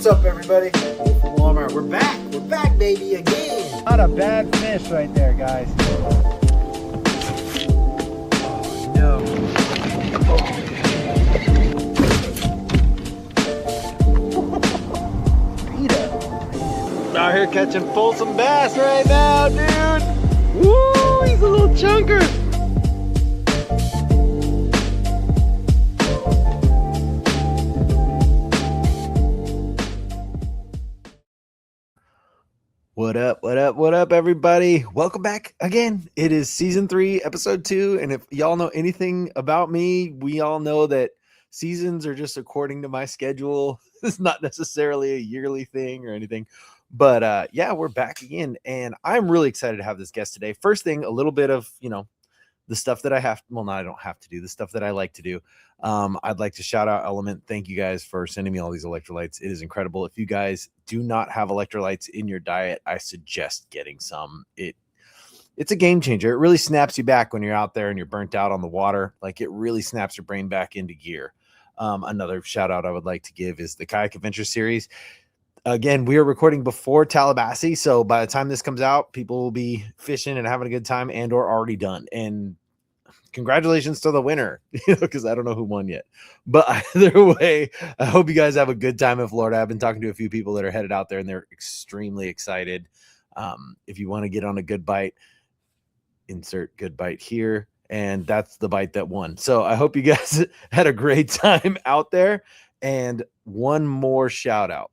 What's up, everybody? Wolf from Walmart. We're back. We're back, baby, again. Not a bad fish right there, guys. No. Out here catching Folsom bass right now, dude. Woo, he's a little chunker. What up, what up, what up, everybody? Welcome back again. It is season 3, episode 2. And if y'all know anything about me, we all know that seasons are just according to my schedule. It's not necessarily a yearly thing or anything. But yeah, we're back again. And I'm really excited to have this guest today. First thing, a little bit of, the stuff that I have. Well, no, I don't have to do the stuff that I like to do. I'd like to shout out Element. Thank you guys for sending me all these electrolytes. It is incredible. If you guys do not have electrolytes in your diet, I suggest getting some. It's a game changer. It really snaps you back when you're out there and you're burnt out on the water. Like, it really snaps your brain back into gear. Another shout out I would like to give is the Kayak Adventure series. Again, we are recording before Tallahassee, so by the time this comes out, people will be fishing and having a good time and or already done. And congratulations to the winner, because I don't know who won yet. But either way, I hope you guys have a good time in Florida. I've been talking to a few people that are headed out there, and they're extremely excited. If you want to get on a good bite, insert good bite here. And that's the bite that won. So I hope you guys had a great time out there. And one more shout out.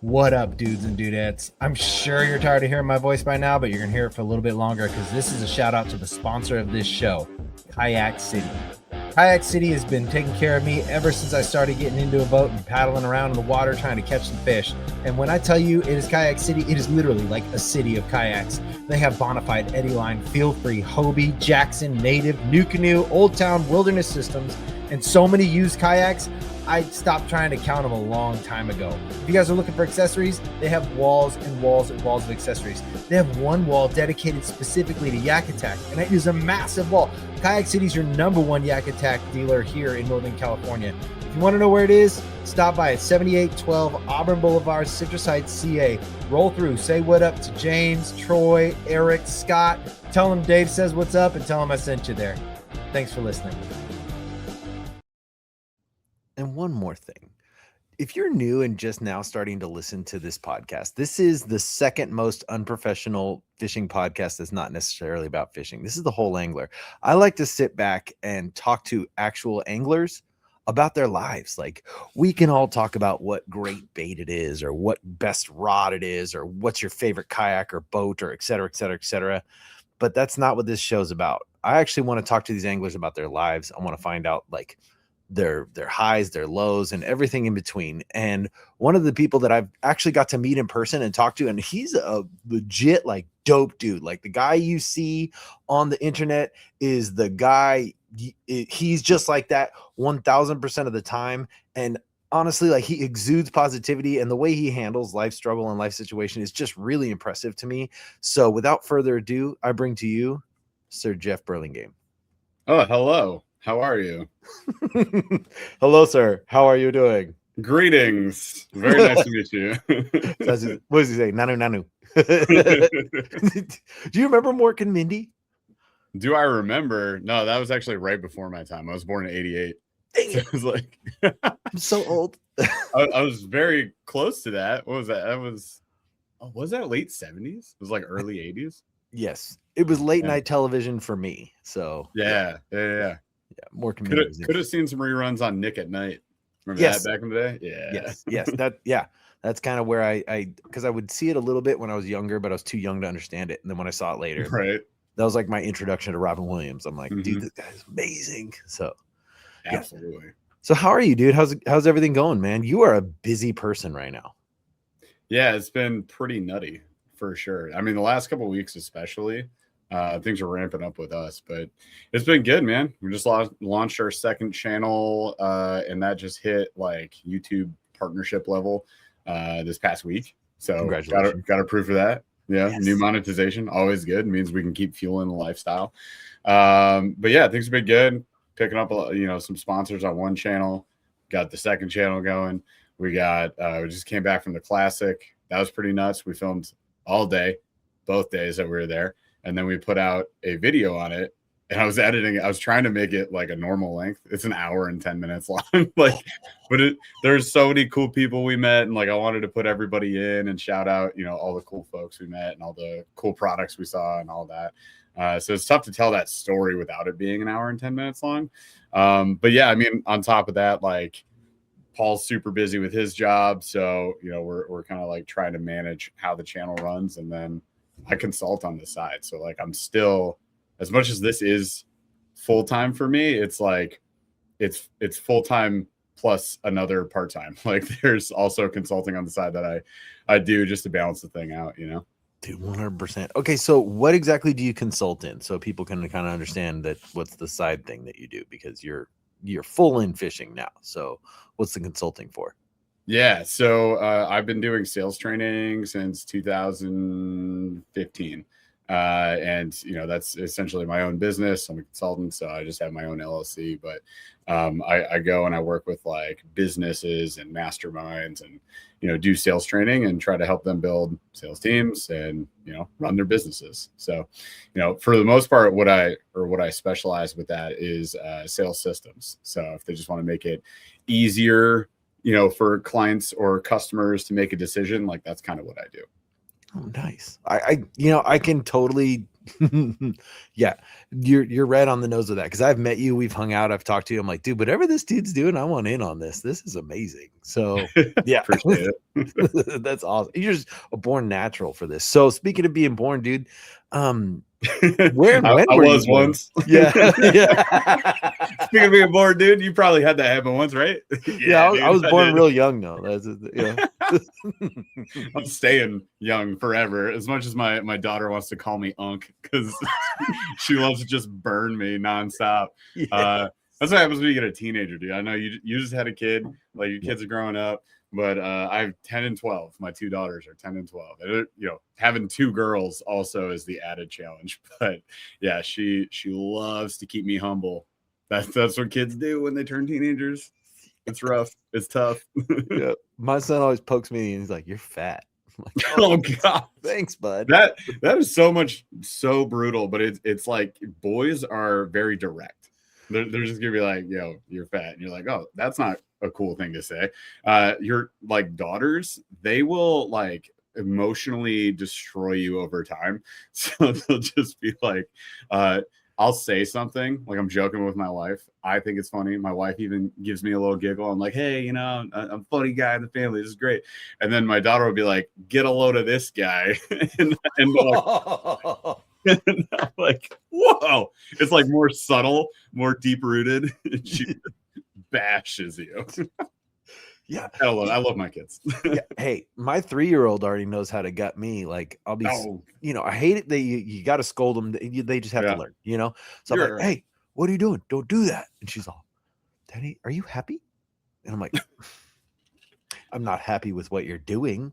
What up, dudes and dudettes? I'm sure you're tired of hearing my voice by now, but you're going to hear it for a little bit longer because this is a shout out to the sponsor of this show, Kayak City. Kayak City has been taking care of me ever since I started getting into a boat and paddling around in the water trying to catch some fish. And when I tell you it is Kayak City, it is literally like a city of kayaks. They have Bonafide, Eddy Line, Feel Free, Hobie, Jackson, Native, New Canoe, Old Town, Wilderness Systems, and so many used kayaks. I stopped trying to count them a long time ago. If you guys are looking for accessories, they have walls and walls and walls of accessories. They have one wall dedicated specifically to Yak Attack, and it is a massive wall. Kayak City is your #1 Yak Attack dealer here in Northern California. If you want to know where it is, stop by at 7812 Auburn Boulevard, Citrus Heights, CA. Roll through, say what up to James, Troy, Eric, Scott. Tell them Dave says what's up and tell them I sent you there. Thanks for listening. And one more thing. If you're new and just now starting to listen to this podcast, this is the second most unprofessional fishing podcast that's not necessarily about fishing. This is The Whole Angler. I like to sit back and talk to actual anglers about their lives. Like, we can all talk about what great bait it is or what best rod it is or what's your favorite kayak or boat or et cetera, et cetera, et cetera. But that's not what this show's about. I actually want to talk to these anglers about their lives. I want to find out like their highs, their lows, and everything in between. And one of the people that I've actually got to meet in person and talk to, and he's a legit like dope dude. Like, the guy you see on the internet is the guy. He's just like that 1000% of the time. And honestly, like, he exudes positivity, and the way he handles life struggle and life situation is just really impressive to me. So without further ado, I bring to you Sir Jeff Burlingame. Oh, hello. How are you? Hello, sir. How are you doing? Greetings. Very nice to meet you. What does he say? Nanu, nanu. Do you remember Mork and Mindy? Do I remember? No, that was actually right before my time. I was born in 88. Dang it. I was like, I'm so old. I was very close to that. What was that? That was that late 70s? It was like early 80s. Yes. It was late night television for me. So yeah. More community. Could have seen some reruns on Nick at Night. Remember that back in the day? Yeah. Yes. That's kind of where I because I would see it a little bit when I was younger, but I was too young to understand it. And then when I saw it later, right, that was like my introduction to Robin Williams. I'm like, dude, this guy's amazing. So absolutely. So how are you, dude? How's everything going, man? You are a busy person right now. Yeah, it's been pretty nutty for sure. I mean, the last couple of weeks especially. Things are ramping up with us, but it's been good, man. We just launched our second channel, and that just hit like YouTube partnership level this past week. So congratulations. Got approved for that. Yeah, yes. New monetization, always good. It means we can keep fueling the lifestyle. But yeah, things have been good. Picking up some sponsors on one channel, got the second channel going. We just came back from the classic. That was pretty nuts. We filmed all day, both days that we were there. And then we put out a video on it. And I was editing it. I was trying to make it like a normal length. It's an hour and 10 minutes long. But there's so many cool people we met. And like, I wanted to put everybody in and shout out, all the cool folks we met and all the cool products we saw and all that. So it's tough to tell that story without it being an hour and 10 minutes long. But yeah, I mean, on top of that, like, Paul's super busy with his job. So, we're kind of like trying to manage how the channel runs. And then I consult on the side. So like, I'm still, as much as this is full-time for me, it's like, it's full-time plus another part-time. Like there's also consulting on the side that I do just to balance the thing out, Dude, 100%. Okay, so what exactly do you consult in so people can kind of understand that what's the side thing that you do, because you're full in fishing now. So what's the consulting for? Yeah, so I've been doing sales training since 2015. And that's essentially my own business. I'm a consultant, so I just have my own LLC, but I go and I work with like businesses and masterminds and do sales training and try to help them build sales teams and run their businesses. So for the most part, what I specialize with that is sales systems. So if they just want to make it easier for clients or customers to make a decision, like that's kind of what I do. Oh, nice. I can totally, yeah, you're right on the nose of that. Cause I've met you, we've hung out, I've talked to you. I'm like, dude, whatever this dude's doing, I want in on this. This is amazing. So yeah, appreciate it. That's awesome. You're just a born natural for this. So speaking of being born, dude, where and when I were was you born? once. Yeah. Speaking of being born, dude, you probably had that happen once, right? Yeah, I was born real young though. That's yeah. I'm staying young forever. As much as my daughter wants to call me Unc because she loves to just burn me nonstop. Yeah. That's what happens when you get a teenager, dude. I know you just had a kid, like your kids are growing up, but I have 10 and 12. My two daughters are 10 and 12. And, having two girls also is the added challenge. But yeah, she loves to keep me humble. That's what kids do when they turn teenagers. It's rough. It's tough. Yeah. My son always pokes me and he's like, "You're fat." I'm like, oh God, thanks, bud. That is so brutal. But it's like boys are very direct. They're just gonna be like, "Yo, you're fat," and you're like, "Oh, that's not a cool thing to say." Your like daughters, they will like emotionally destroy you over time. So they'll just be like, I'll say something like I'm joking with my wife. I think it's funny. My wife even gives me a little giggle. I'm like, "Hey, I'm a funny guy in the family. This is great." And then my daughter will be like, "Get a load of this guy," and and I'm like, whoa, it's like more subtle, more deep rooted. She bashes you. Yeah. I love my kids. Yeah. Hey, my 3-year-old already knows how to gut me. Like I'll be, I hate it that you got to scold them. They just have to learn, So I'm like, right. "Hey, what are you doing? Don't do that." And she's all, "Daddy, are you happy?" And I'm like, "I'm not happy with what you're doing."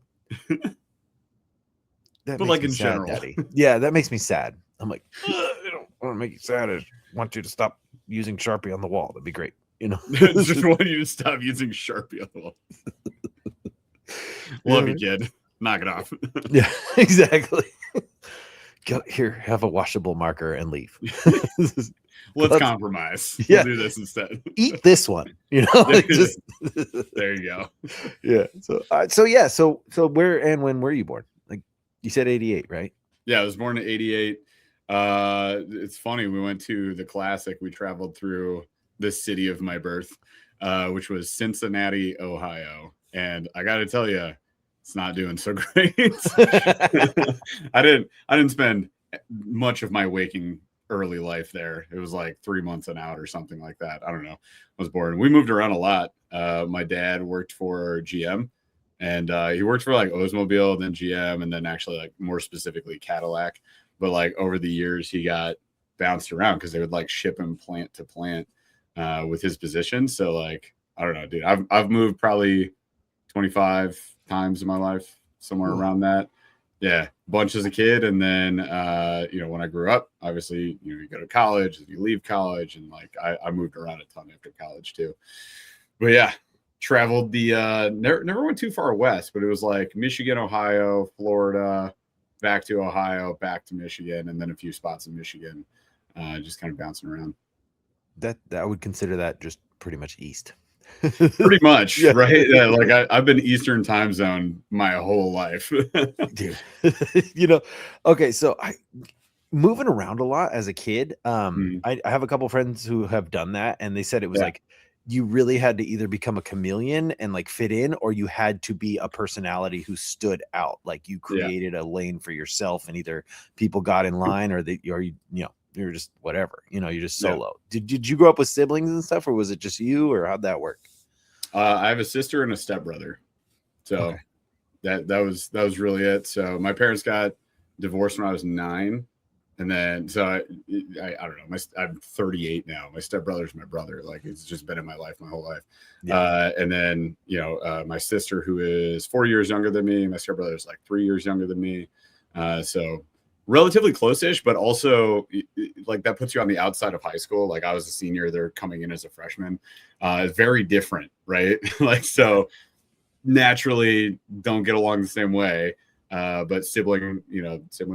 That but makes like me in sad, general, Daddy. Yeah, that makes me sad. I'm like, I don't want to make you sad. I want you to stop using Sharpie on the wall. That'd be great. just want you to stop using Sharpie on the wall. Love you, kid. Knock it off. Yeah, exactly. Go here, have a washable marker and leave. Let's compromise. Yeah. We'll do this instead. Eat this one. Just there you go. Yeah. So where and when were you born? Like you said 88, right? Yeah, I was born in 88. It's funny. We went to the classic. We traveled through the city of my birth, which was Cincinnati, Ohio. And I got to tell you, it's not doing so great. I didn't spend much of my waking early life there. It was like 3 months and out or something like that. I don't know. I was born. We moved around a lot. My dad worked for GM, and he worked for like Oldsmobile, then GM, and then actually like more specifically Cadillac. But like over the years, he got bounced around because they would like ship him plant to plant with his position. So like, I don't know, dude, I've moved probably 25 times in my life, somewhere around that. Yeah, bunch as a kid. And then, when I grew up, obviously, you go to college, you leave college, and like I moved around a ton after college too. But yeah, traveled the never went too far west, but it was like Michigan, Ohio, Florida, back to Ohio, back to Michigan, and then a few spots in Michigan, just kind of bouncing around. That I would consider that just pretty much east. Pretty much, Yeah. right? Yeah, like I've been Eastern time zone my whole life. Dude. Okay, so I moving around a lot as a kid. I have a couple friends who have done that, and they said it was like you really had to either become a chameleon and like fit in, or you had to be a personality who stood out. Like you created a lane for yourself, and either people got in line or you're just whatever, you're just solo. Did you grow up with siblings and stuff, or was it just you, or how'd that work? I have a sister and a stepbrother. So that was really it. So my parents got divorced when I was 9. And then, so I don't know, I'm 38 now. My stepbrother's my brother. Like it's just been in my life, my whole life. Yeah. And then, my sister, who is 4 years younger than me, my stepbrother's like 3 years younger than me. So relatively close-ish, but also like that puts you on the outside of high school. Like I was a senior, they're coming in as a freshman. It's very different, right? Like, so naturally don't get along the same way. But siblings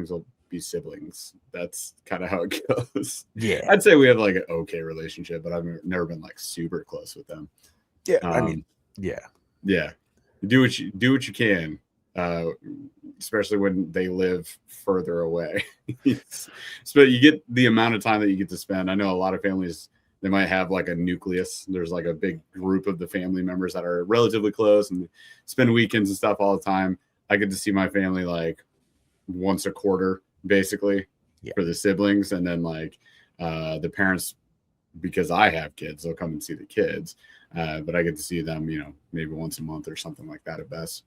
will be siblings. That's kind of how it goes. Yeah. I'd say we have like an okay relationship, but I've never been like super close with them. Yeah. I mean, yeah. Do what you can. Especially when they live further away. So you get the amount of time that you get to spend. I know a lot of families, they might have like a nucleus. There's like a big group of the family members that are relatively close and spend weekends and stuff all the time. I get to see my family like once a quarter, basically, for the siblings. And then like the parents, because I have kids, they'll come and see the kids. But I get to see them, maybe once a month or something like that at best.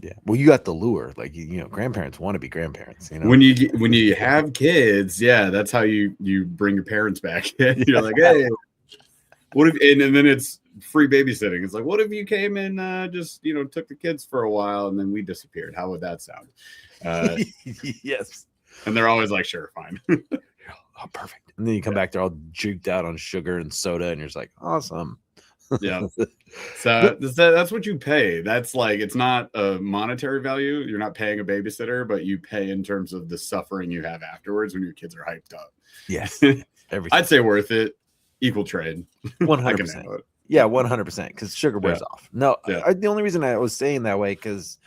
Yeah. Well, you got the lure. Like, grandparents want to be grandparents. When you have kids, that's how you bring your parents back. You're like, hey, what if? And then it's free babysitting. It's like, what if you came and just took the kids for a while and then we disappeared? How would that sound? Yes. And they're always like, sure, fine. Oh, perfect. And then you come back, they're all juked out on sugar and soda, and you're just like, awesome. Yeah. So that's what you pay. That's like, it's not a monetary value. You're not paying a babysitter, but you pay in terms of the suffering you have afterwards when your kids are hyped up. Yes. I'd say worth it. Equal trade. 100%. Yeah, 100%. Because sugar wears off. No, the only reason I was saying that way, because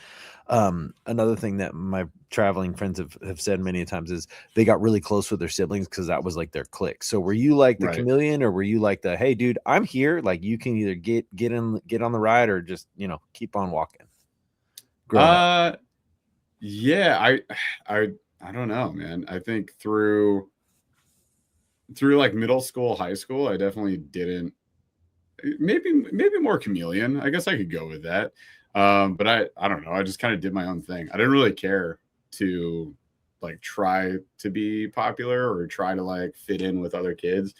another thing that my traveling friends have said many times is they got really close with their siblings because that was like their clique. So were you like the chameleon, or were you like the, hey dude, I'm here, like you can either get on the ride or just keep on walking? Yeah, I don't know, man. I think through like middle school, high school, I definitely didn't. Maybe more chameleon. I guess I could go with that. But I don't know. I just kind of did my own thing. I didn't really care to like try to be popular or try to like fit in with other kids.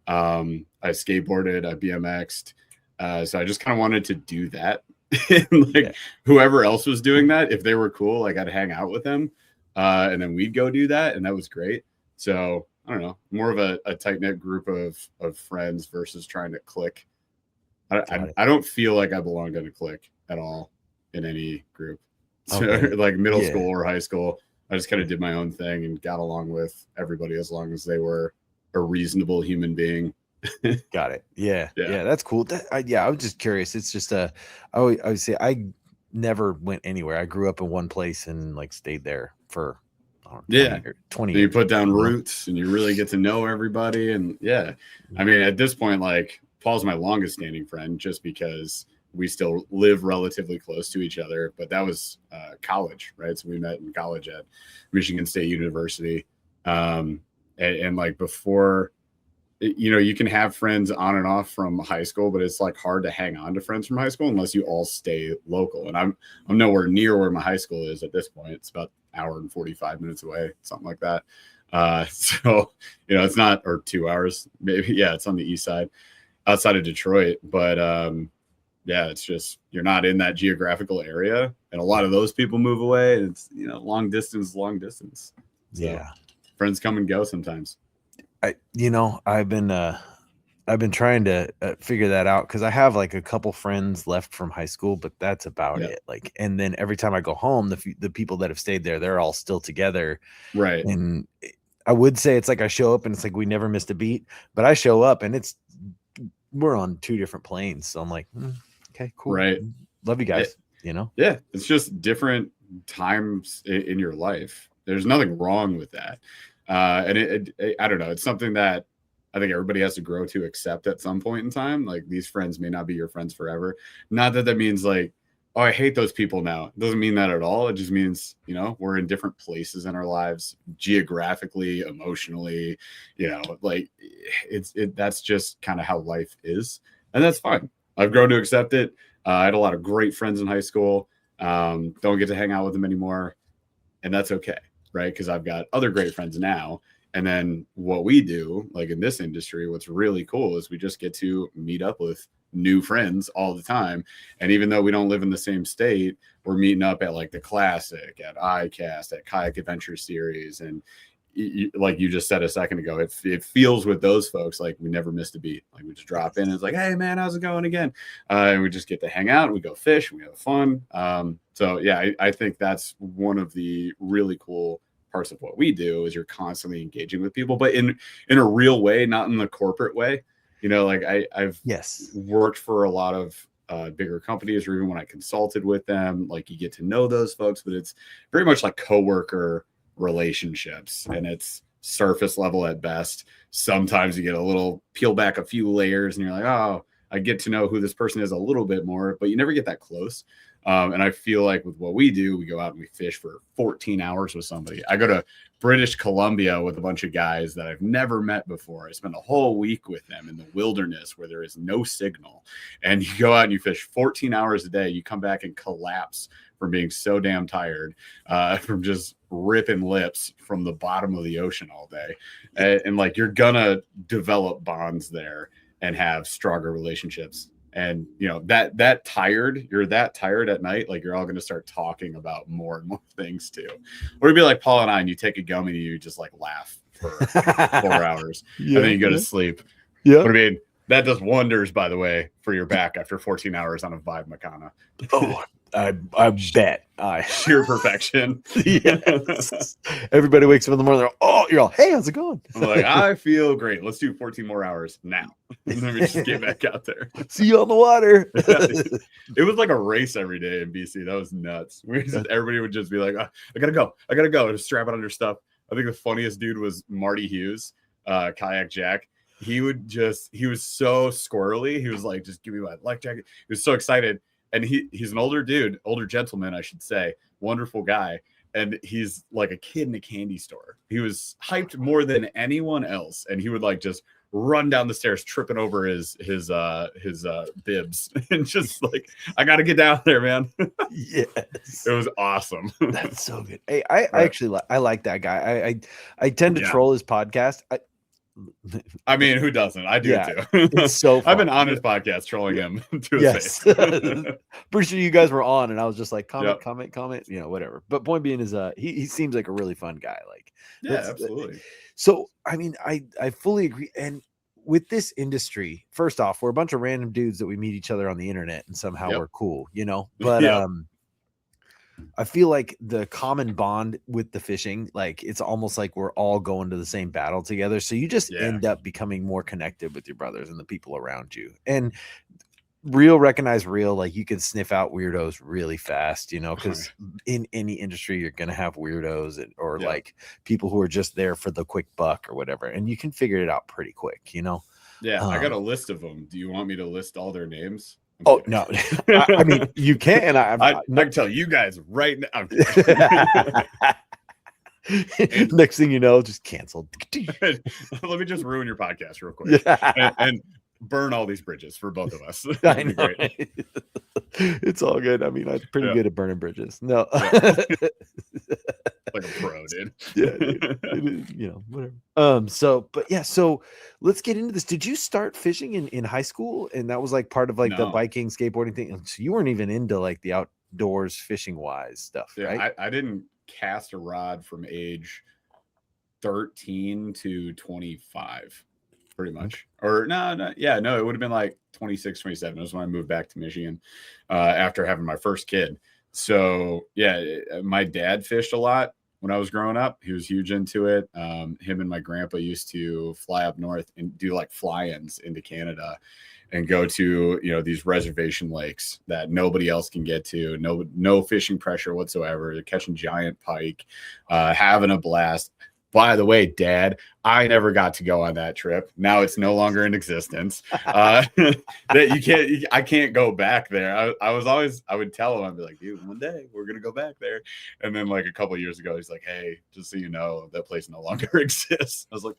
I skateboarded, I BMX'd. So I just kind of wanted to do that. And whoever else was doing that, if they were cool, like I'd hang out with them. And then we'd go do that. And that was great. So I don't know, more of a tight-knit group of friends versus trying to click. I don't feel like I belonged in a clique at all in any group. So like middle school or high school, I just kind of did my own thing and got along with everybody as long as they were a reasonable human being. Got it. Yeah. That's cool. I was just curious. It's just I would say I never went anywhere. I grew up in one place and like stayed there for 20 years. You put down roots and you really get to know everybody. And I mean, at this point, like Paul's my longest standing friend just because we still live relatively close to each other, but that was college, right? So we met in college at Michigan State University. And like before, you can have friends on and off from high school, but it's like hard to hang on to friends from high school unless you all stay local. And I'm nowhere near where my high school is at this point. It's about an hour and 45 minutes away, something like that. So, it's not, or 2 hours, maybe. Yeah, it's on the east side, outside of Detroit. But it's just, you're not in that geographical area. And a lot of those people move away. And it's, long distance. So friends come and go sometimes. I've been I've been trying to figure that out because I have like a couple friends left from high school, but that's about Yeah. it. Like, and then every time I go home, the people that have stayed there, they're all still together. Right. And I would say it's like I show up and it's like we never missed a beat, but I show up and we're on two different planes. So I'm like, okay, cool. Right. Love you guys, you know? Yeah. It's just different times in your life. There's nothing wrong with that. And I don't know. It's something that I think everybody has to grow to accept at some point in time. Like these friends may not be your friends forever. Not that that means like, oh, I hate those people now. It doesn't mean that at all. It just means, you know, we're in different places in our lives, geographically, emotionally, you know, like that's just kind of how life is. And that's fine. I've grown to accept it. I had a lot of great friends in high school. Don't get to hang out with them anymore. And that's okay. Right. Because I've got other great friends now. And then what we do, like in this industry, what's really cool is we just get to meet up with new friends all the time. And even though we don't live in the same state, we're meeting up at like the Classic, at ICAST, at Kayak Adventure Series. And like you just said a second ago, it feels with those folks like we never missed a beat. Like we just drop in and it's like, hey man, how's it going again? And we just get to hang out and we go fish and we have fun. So yeah, I think that's one of the really cool parts of what we do is you're constantly engaging with people, but in a real way, not in the corporate way. You know, like I've worked for a lot of bigger companies, or even when I consulted with them, like you get to know those folks, but it's very much like coworker relationships, and it's surface level at best. Sometimes you get a little peel back a few layers and you're like, oh, I get to know who this person is a little bit more, but you never get that close. And I feel like with what we do, we go out and we fish for 14 hours with somebody. I go to British Columbia with a bunch of guys that I've never met before. I spend a whole week with them in the wilderness where there is no signal. And you go out and you fish 14 hours a day. You come back and collapse from being so damn tired, from just ripping lips from the bottom of the ocean all day. And like, you're gonna develop bonds there and have stronger relationships. And you know, you're that tired at night, like you're all going to start talking about more and more things too. Or it'd be like Paul and I, and you take a gummy and you just like laugh for 4 hours and then you go to sleep. Yeah. But I mean, that does wonders, by the way, for your back after 14 hours on a Vibe Makana. Oh, I bet. Sheer perfection. Yes. Everybody wakes up in the morning. You're all, hey, how's it going? I'm like, I feel great. Let's do 14 more hours now. And then we just get back out there. See you on the water. It was like a race every day in BC. That was nuts. Everybody would just be like, oh, I gotta go, and just strap it on your stuff. I think the funniest dude was Marty Hughes, Kayak Jack. He was so squirrely. He was like, just give me my life jacket. He was so excited. And he's an older gentleman, I should say, wonderful guy. And he's like a kid in a candy store. He was hyped more than anyone else. And he would like just run down the stairs, tripping over his bibs and just like, I got to get down there, man. Yes. It was awesome. That's so good. Hey, I actually I like that guy. I tend to troll his podcast. I mean, who doesn't? I do too. It's so fun. I've been on his podcast trolling him to his face. Pretty sure you guys were on, and I was just like, comment, you know, whatever. But point being is, he seems like a really fun guy. Like, absolutely. So, I mean, I fully agree. And with this industry, first off, we're a bunch of random dudes that we meet each other on the internet, and somehow we're cool, you know. But I feel like the common bond with the fishing, like it's almost like we're all going to the same battle together. So you just end up becoming more connected with your brothers and the people around you. And recognize real, like you can sniff out weirdos really fast, you know, because in any industry, you're going to have weirdos or like people who are just there for the quick buck or whatever. And you can figure it out pretty quick, you know? Yeah. I got a list of them. Do you want me to list all their names? Oh no! I mean, you can. I can tell you guys right now. Next thing you know, just canceled. Let me just ruin your podcast real quick and burn all these bridges for both of us. I know, right? It's all good. I mean, I'm pretty good at burning bridges. No. Like a pro, dude. You know, whatever. So let's get into this. Did you start fishing in high school? And that was like part of like the biking, skateboarding thing. So you weren't even into like the outdoors fishing wise stuff, right? I didn't cast a rod from age 13 to 25. pretty much. Or no, it would have been like 26, 27. It was when I moved back to Michigan after having my first kid. So yeah, my dad fished a lot when I was growing up. He was huge into it. Him and my grandpa used to fly up north and do like fly-ins into Canada and go to, you know, these reservation lakes that nobody else can get to. No fishing pressure whatsoever. They're catching giant pike, having a blast. By the way, Dad, I never got to go on that trip. Now it's no longer in existence. That I can't go back there. I would tell him, I'd be like, dude, one day we're gonna go back there. And then like a couple of years ago, he's like, hey, just so you know, that place no longer exists. I was like,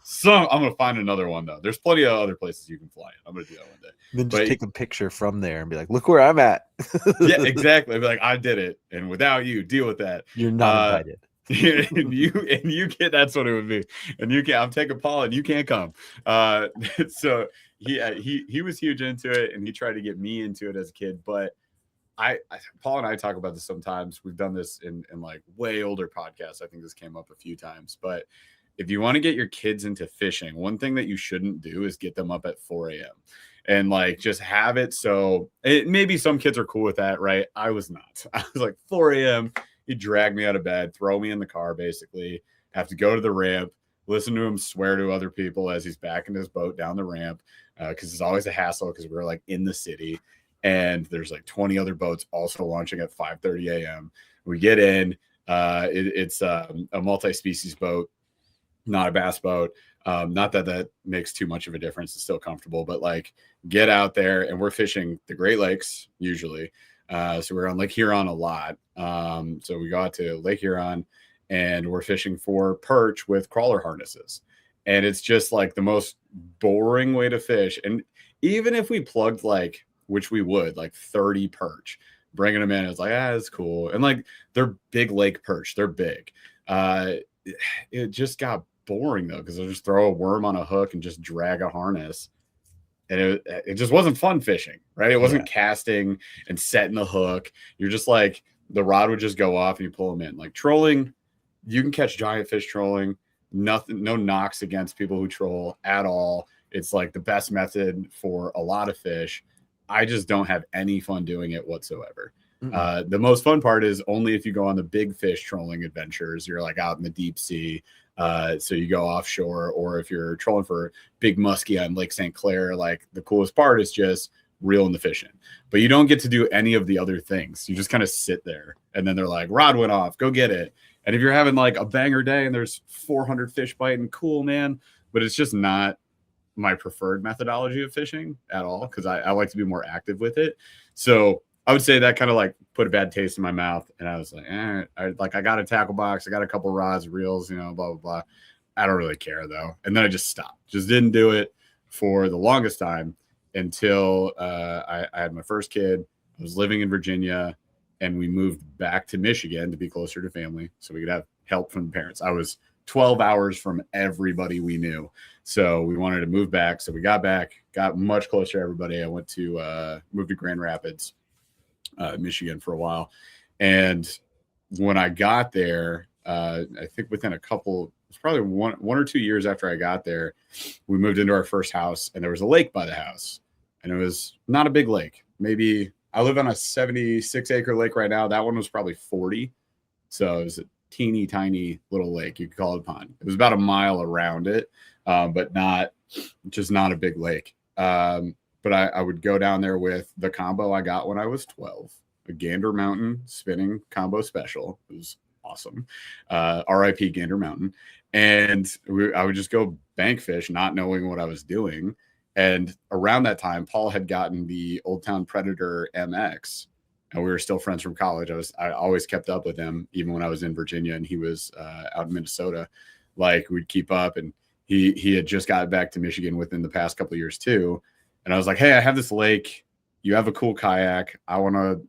so I'm gonna find another one though. There's plenty of other places you can fly. I'm gonna do that one day. Then just take a picture from there and be like, look where I'm at. Yeah, exactly. I'd be like, I did it, and without you, deal with that. You're not invited. and you get, that's what it would be. And you can't, I'm taking Paul and you can't come. So he was huge into it, and he tried to get me into it as a kid. But Paul and I talk about this sometimes. We've done this in like way older podcasts. I think this came up a few times. But if you want to get your kids into fishing, one thing that you shouldn't do is get them up at 4 a.m. and like just have it. So maybe some kids are cool with that, right? I was not. I was like 4 a.m. He'd drag me out of bed, throw me in the car, basically, have to go to the ramp, listen to him swear to other people as he's backing his boat down the ramp, because it's always a hassle because we're like in the city and there's like 20 other boats also launching at 5:30 a.m. We get in. It's a multi-species boat, not a bass boat. Not that makes too much of a difference. It's still comfortable, but like get out there, and we're fishing the Great Lakes usually. So we're on Lake Huron a lot. So we go out to Lake Huron and we're fishing for perch with crawler harnesses. And it's just like the most boring way to fish. And even if we plugged like, which we would, like 30 perch, bringing them in, it's like, it's cool. And like they're big lake perch. They're big. It just got boring though, because they'll just throw a worm on a hook and just drag a harness. And it just wasn't fun fishing, right? It wasn't casting and setting the hook. You're just like, the rod would just go off and you pull them in. Like trolling, you can catch giant fish trolling. Nothing, no knocks against people who troll at all. It's like the best method for a lot of fish. I just don't have any fun doing it whatsoever. The most fun part is only if you go on the big fish trolling adventures. You're like out in the deep sea. So you go offshore, or if you're trolling for big muskie on Lake St. Clair, like the coolest part is just reeling the fish in. But you don't get to do any of the other things. You just kind of sit there, and then they're like, rod went off, go get it. And if you're having like a banger day and there's 400 fish biting, cool, man. But it's just not my preferred methodology of fishing at all, because I like to be more active with it. So I would say that kind of like put a bad taste in my mouth. And I was like, I got a tackle box. I got a couple rods, reels, blah, blah, blah. I don't really care though. And then I just stopped, just didn't do it for the longest time until I had my first kid. I was living in Virginia, and we moved back to Michigan to be closer to family so we could have help from the parents. I was 12 hours from everybody we knew. So we wanted to move back. So we got back, got much closer to everybody. I went to moved to Grand Rapids, Michigan for a while. And when I got there, I think within a couple, it's probably one or 2 years after I got there, we moved into our first house, and there was a lake by the house, and it was not a big lake. Maybe I live on a 76-acre lake right now. That one was probably 40. So it was a teeny tiny little lake. You could call it a pond. It was about a mile around it, but just not a big lake. But I would go down there with the combo I got when I was 12, a Gander Mountain spinning combo special. It was awesome. RIP Gander Mountain. And I would just go bank fish, not knowing what I was doing. And around that time, Paul had gotten the Old Town Predator MX, and we were still friends from college. I always kept up with him, even when I was in Virginia and he was out in Minnesota. Like we'd keep up, and he had just got back to Michigan within the past couple of years too. And I was like, hey, I have this lake. You have a cool kayak. I want to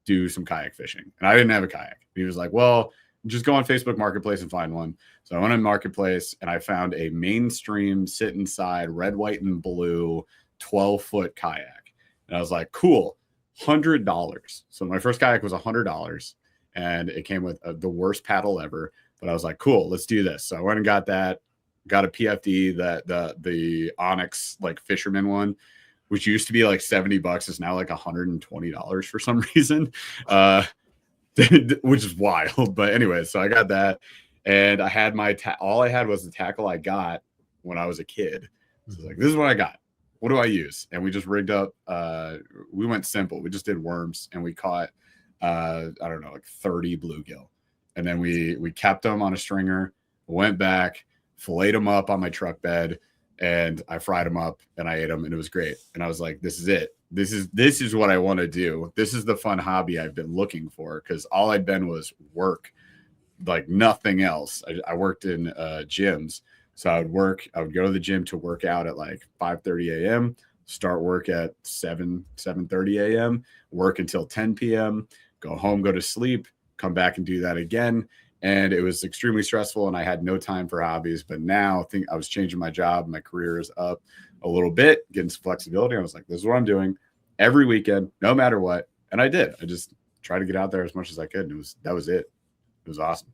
do some kayak fishing. And I didn't have a kayak. He was like, well, just go on Facebook Marketplace and find one. So I went on Marketplace and I found a mainstream sit inside red, white, and blue 12-foot kayak. And I was like, cool, $100. So my first kayak was $100, and it came with the worst paddle ever. But I was like, cool, let's do this. So I went and got that. got a PFD, that the Onyx like fisherman one, which used to be like $70, is now like $120 for some reason, which is wild. But anyway, so I got that, and I had my all I had was the tackle I got when I was a kid. So I was like, this is what I got. What do I use? And we just rigged up. We went simple. We just did worms, and we caught I don't know, like 30 bluegill, and then we kept them on a stringer. Went back, filleted them up on my truck bed, and I fried them up and I ate them, and it was great. And I was like, this is it. This is what I want to do. This is the fun hobby I've been looking for, because all I'd been was work, like nothing else. I worked in gyms. So I would go to the gym to work out at like 5:30 a.m., start work at 7:30 a.m., work until 10 p.m., go home, go to sleep, come back and do that again. And it was extremely stressful, and I had no time for hobbies. But now I think I was changing my job. My career is up a little bit, getting some flexibility. I was like, this is what I'm doing every weekend, no matter what. And I did. I just tried to get out there as much as I could. And that was it. It was awesome.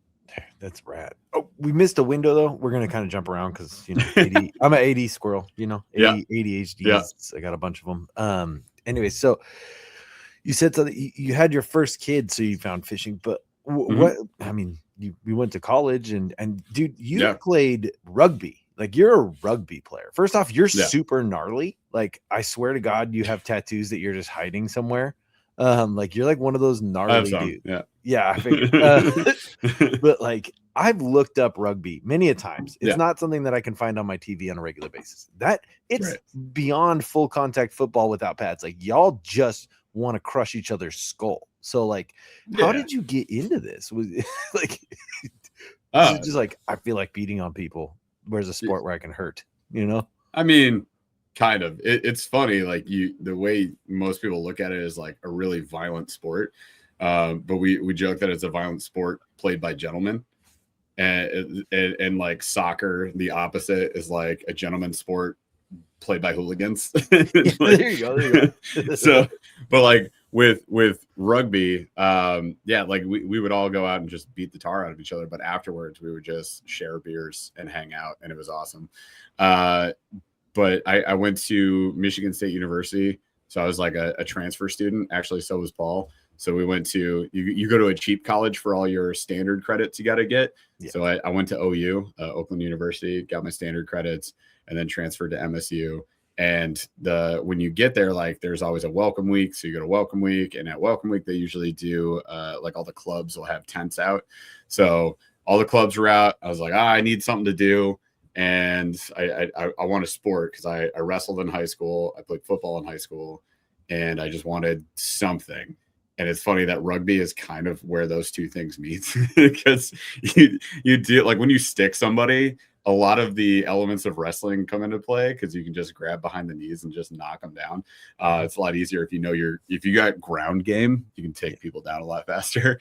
That's rad. Oh, we missed a window though. We're gonna kind of jump around because I'm an AD squirrel. ADHD. Yeah. I got a bunch of them. Anyway, so you said something. You had your first kid, so you found fishing. But what? I mean, we went to college, and dude, you played rugby. Like, you're a rugby player. First off, you're super gnarly. Like, I swear to God, you have tattoos that you're just hiding somewhere. Like, you're like one of those gnarly dudes. Yeah, I figured. But like, I've looked up rugby many a times. It's not something that I can find on my TV on a regular basis. It's beyond full contact football without pads. Like, y'all just want to crush each other's skull. So like, how did you get into this? Was like, just like, I feel like beating on people. Where's a sport where I can hurt? I mean, kind of. It's funny, like the way most people look at it is like a really violent sport. But we joke that it's a violent sport played by gentlemen, and like soccer, the opposite is like a gentleman's sport played by hooligans. There you go. So, but like with rugby, like we would all go out and just beat the tar out of each other, but afterwards we would just share beers and hang out, and it was awesome. But I went to Michigan State University, so I was like a transfer student. Actually, so was Paul. So we went to, you go to a cheap college for all your standard credits you got to get. Yeah. So I went to OU, Oakland University, got my standard credits, and then transferred to MSU. And when you get there, like, there's always a welcome week. So you go to welcome week, and at welcome week, they usually do like all the clubs will have tents out. So all the clubs were out. I was like, I need something to do. And I want a sport, because I wrestled in high school. I played football in high school, and I just wanted something. And it's funny that rugby is kind of where those two things meet, because you do, like, when you stick somebody, a lot of the elements of wrestling come into play, because you can just grab behind the knees and just knock them down. It's a lot easier if you got ground game, you can take people down a lot faster.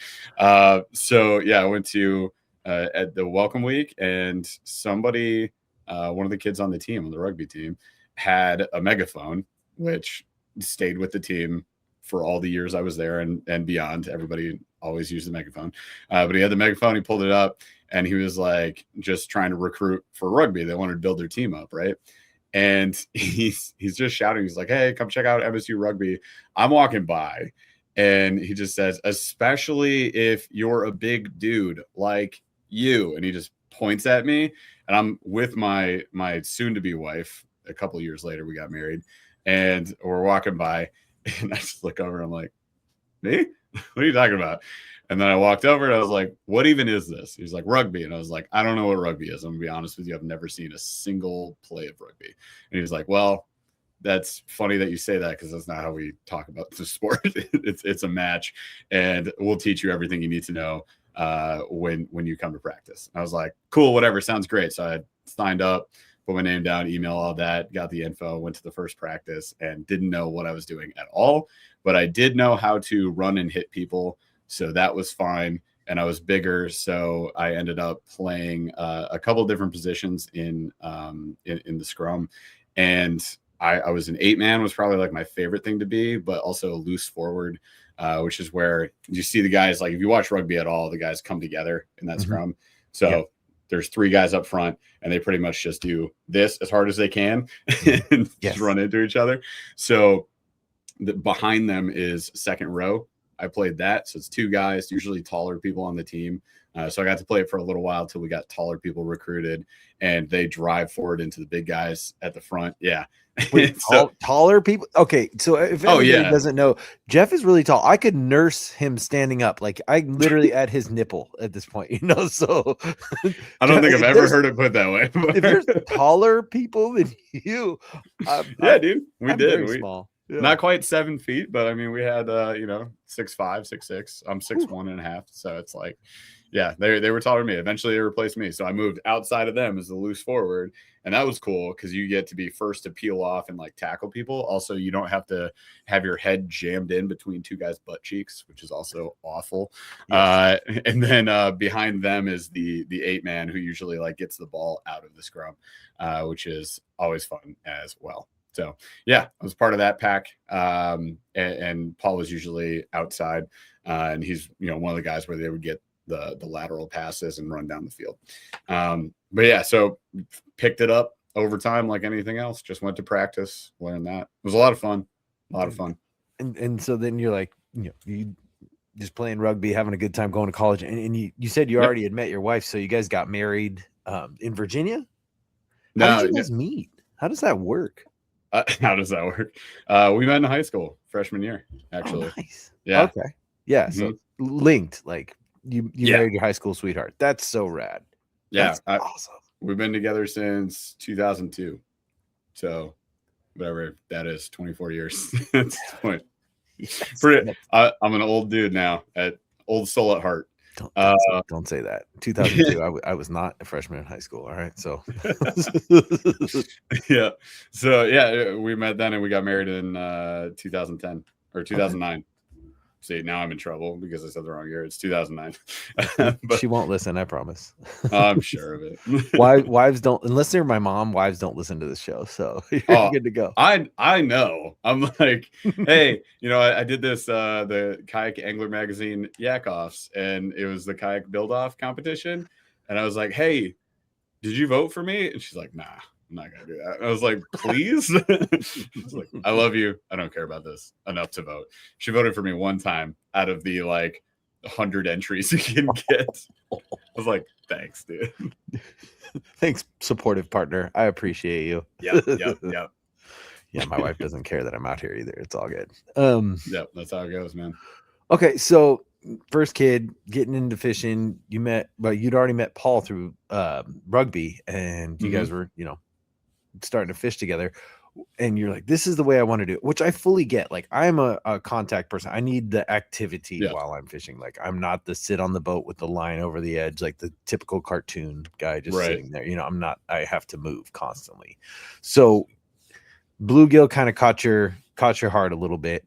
So yeah, I went to at the welcome week, and somebody, one of the kids on the rugby team, had a megaphone, which stayed with the team for all the years I was there and beyond. Everybody always used the megaphone, but he had the megaphone. He pulled it up, and he was like just trying to recruit for rugby. They wanted to build their team up, right? And he's just shouting. He's like, "Hey, come check out MSU rugby." I'm walking by, and he just says, "Especially if you're a big dude like you." And he just points at me, and I'm with my soon-to-be wife. A couple of years later, we got married, and we're walking by, and I just look over, and I'm like, "Me? What are you talking about?" And then I walked over, and I was like, "What even is this?" He's like, "Rugby." And I was like, "I don't know what rugby is. I'm gonna be honest with you. I've never seen a single play of rugby." And he was like, "Well, that's funny that you say that, because that's not how we talk about the sport. It's a match, and we'll teach you everything you need to know when you come to practice." And I was like, "Cool, whatever, sounds great." So I signed up, put my name down, email, all that, got the info, went to the first practice, and didn't know what I was doing at all. But I did know how to run and hit people, so that was fine. And I was bigger, so I ended up playing a couple different positions in the scrum. And I was an 8-man, was probably like my favorite thing to be, but also a loose forward, which is where you see the guys, like, if you watch rugby at all, the guys come together in that scrum. So there's 3 guys up front, and they pretty much just do this as hard as they can and just run into each other. So behind them is second row. I played that. So it's 2 guys, usually taller people on the team. So I got to play it for a little while till we got taller people recruited, and they drive forward into the big guys at the front. Yeah. Wait, taller people. Okay. So if anybody doesn't know, Jeff is really tall. I could nurse him standing up. Like I literally at his nipple at this point, you know? So I don't think I've ever heard it put that way. If there's taller people than you, dude, we did. Very small. Yeah. Not quite 7 feet, but I mean, we had, 6'5", 6'6". I'm 6'1.5". So it's like, yeah, they were taller than me. Eventually they replaced me. So I moved outside of them as the loose forward. And that was cool because you get to be first to peel off and like tackle people. Also, you don't have to have your head jammed in between 2 guys' butt cheeks, which is also awful. Yes. And then behind them is the 8-man who usually like gets the ball out of the scrum, which is always fun as well. So yeah, I was part of that pack. And Paul was usually outside, and he's, one of the guys where they would get the lateral passes and run down the field. But yeah, so picked it up over time like anything else. Just went to practice, learned that. It was a lot of fun. And so then you're like, you just playing rugby, having a good time, going to college, and you said you already had met your wife, so you guys got married in Virginia. How did you guys meet? How does that work? How does that work? We met in high school, freshman year, actually. Oh, nice. Yeah. Okay. Yeah. So linked, like you married your high school sweetheart. That's so rad. Yeah. That's awesome. We've been together since 2002. So whatever that is, 24 years at this point. Yes. I'm an old dude now, old soul at heart. Don't say that. 2002, I was not a freshman in high school. All right. So yeah. So yeah, we met then and we got married in 2010 or 2009. Okay. See, now I'm in trouble because I said the wrong year. It's 2009. But she won't listen, I promise. I'm sure of it. Wives don't, unless they're my mom, wives don't listen to this show. So you're good to go. I know. I'm like, hey, I did this, the Kayak Angler Magazine Yak Offs, and it was the kayak build off competition. And I was like, hey, did you vote for me? And she's like, nah, I'm not going to do that. I was like, please. I was like, I love you. I don't care about this enough to vote. She voted for me one time out of the 100 entries you can get. I was like, thanks, dude. Thanks, supportive partner. I appreciate you. Yeah. Yeah, my wife doesn't care that I'm out here either. It's all good. Yeah, that's how it goes, man. Okay, so first kid getting into fishing, you'd already met Paul through rugby, and you guys were, starting to fish together, and you're like, this is the way I want to do it, which I fully get. Like, I'm a contact person. I need the activity while I'm fishing. Like, I'm not the sit on the boat with the line over the edge, like the typical cartoon guy just sitting there. I'm not. I have to move constantly. So bluegill kind of caught your heart a little bit.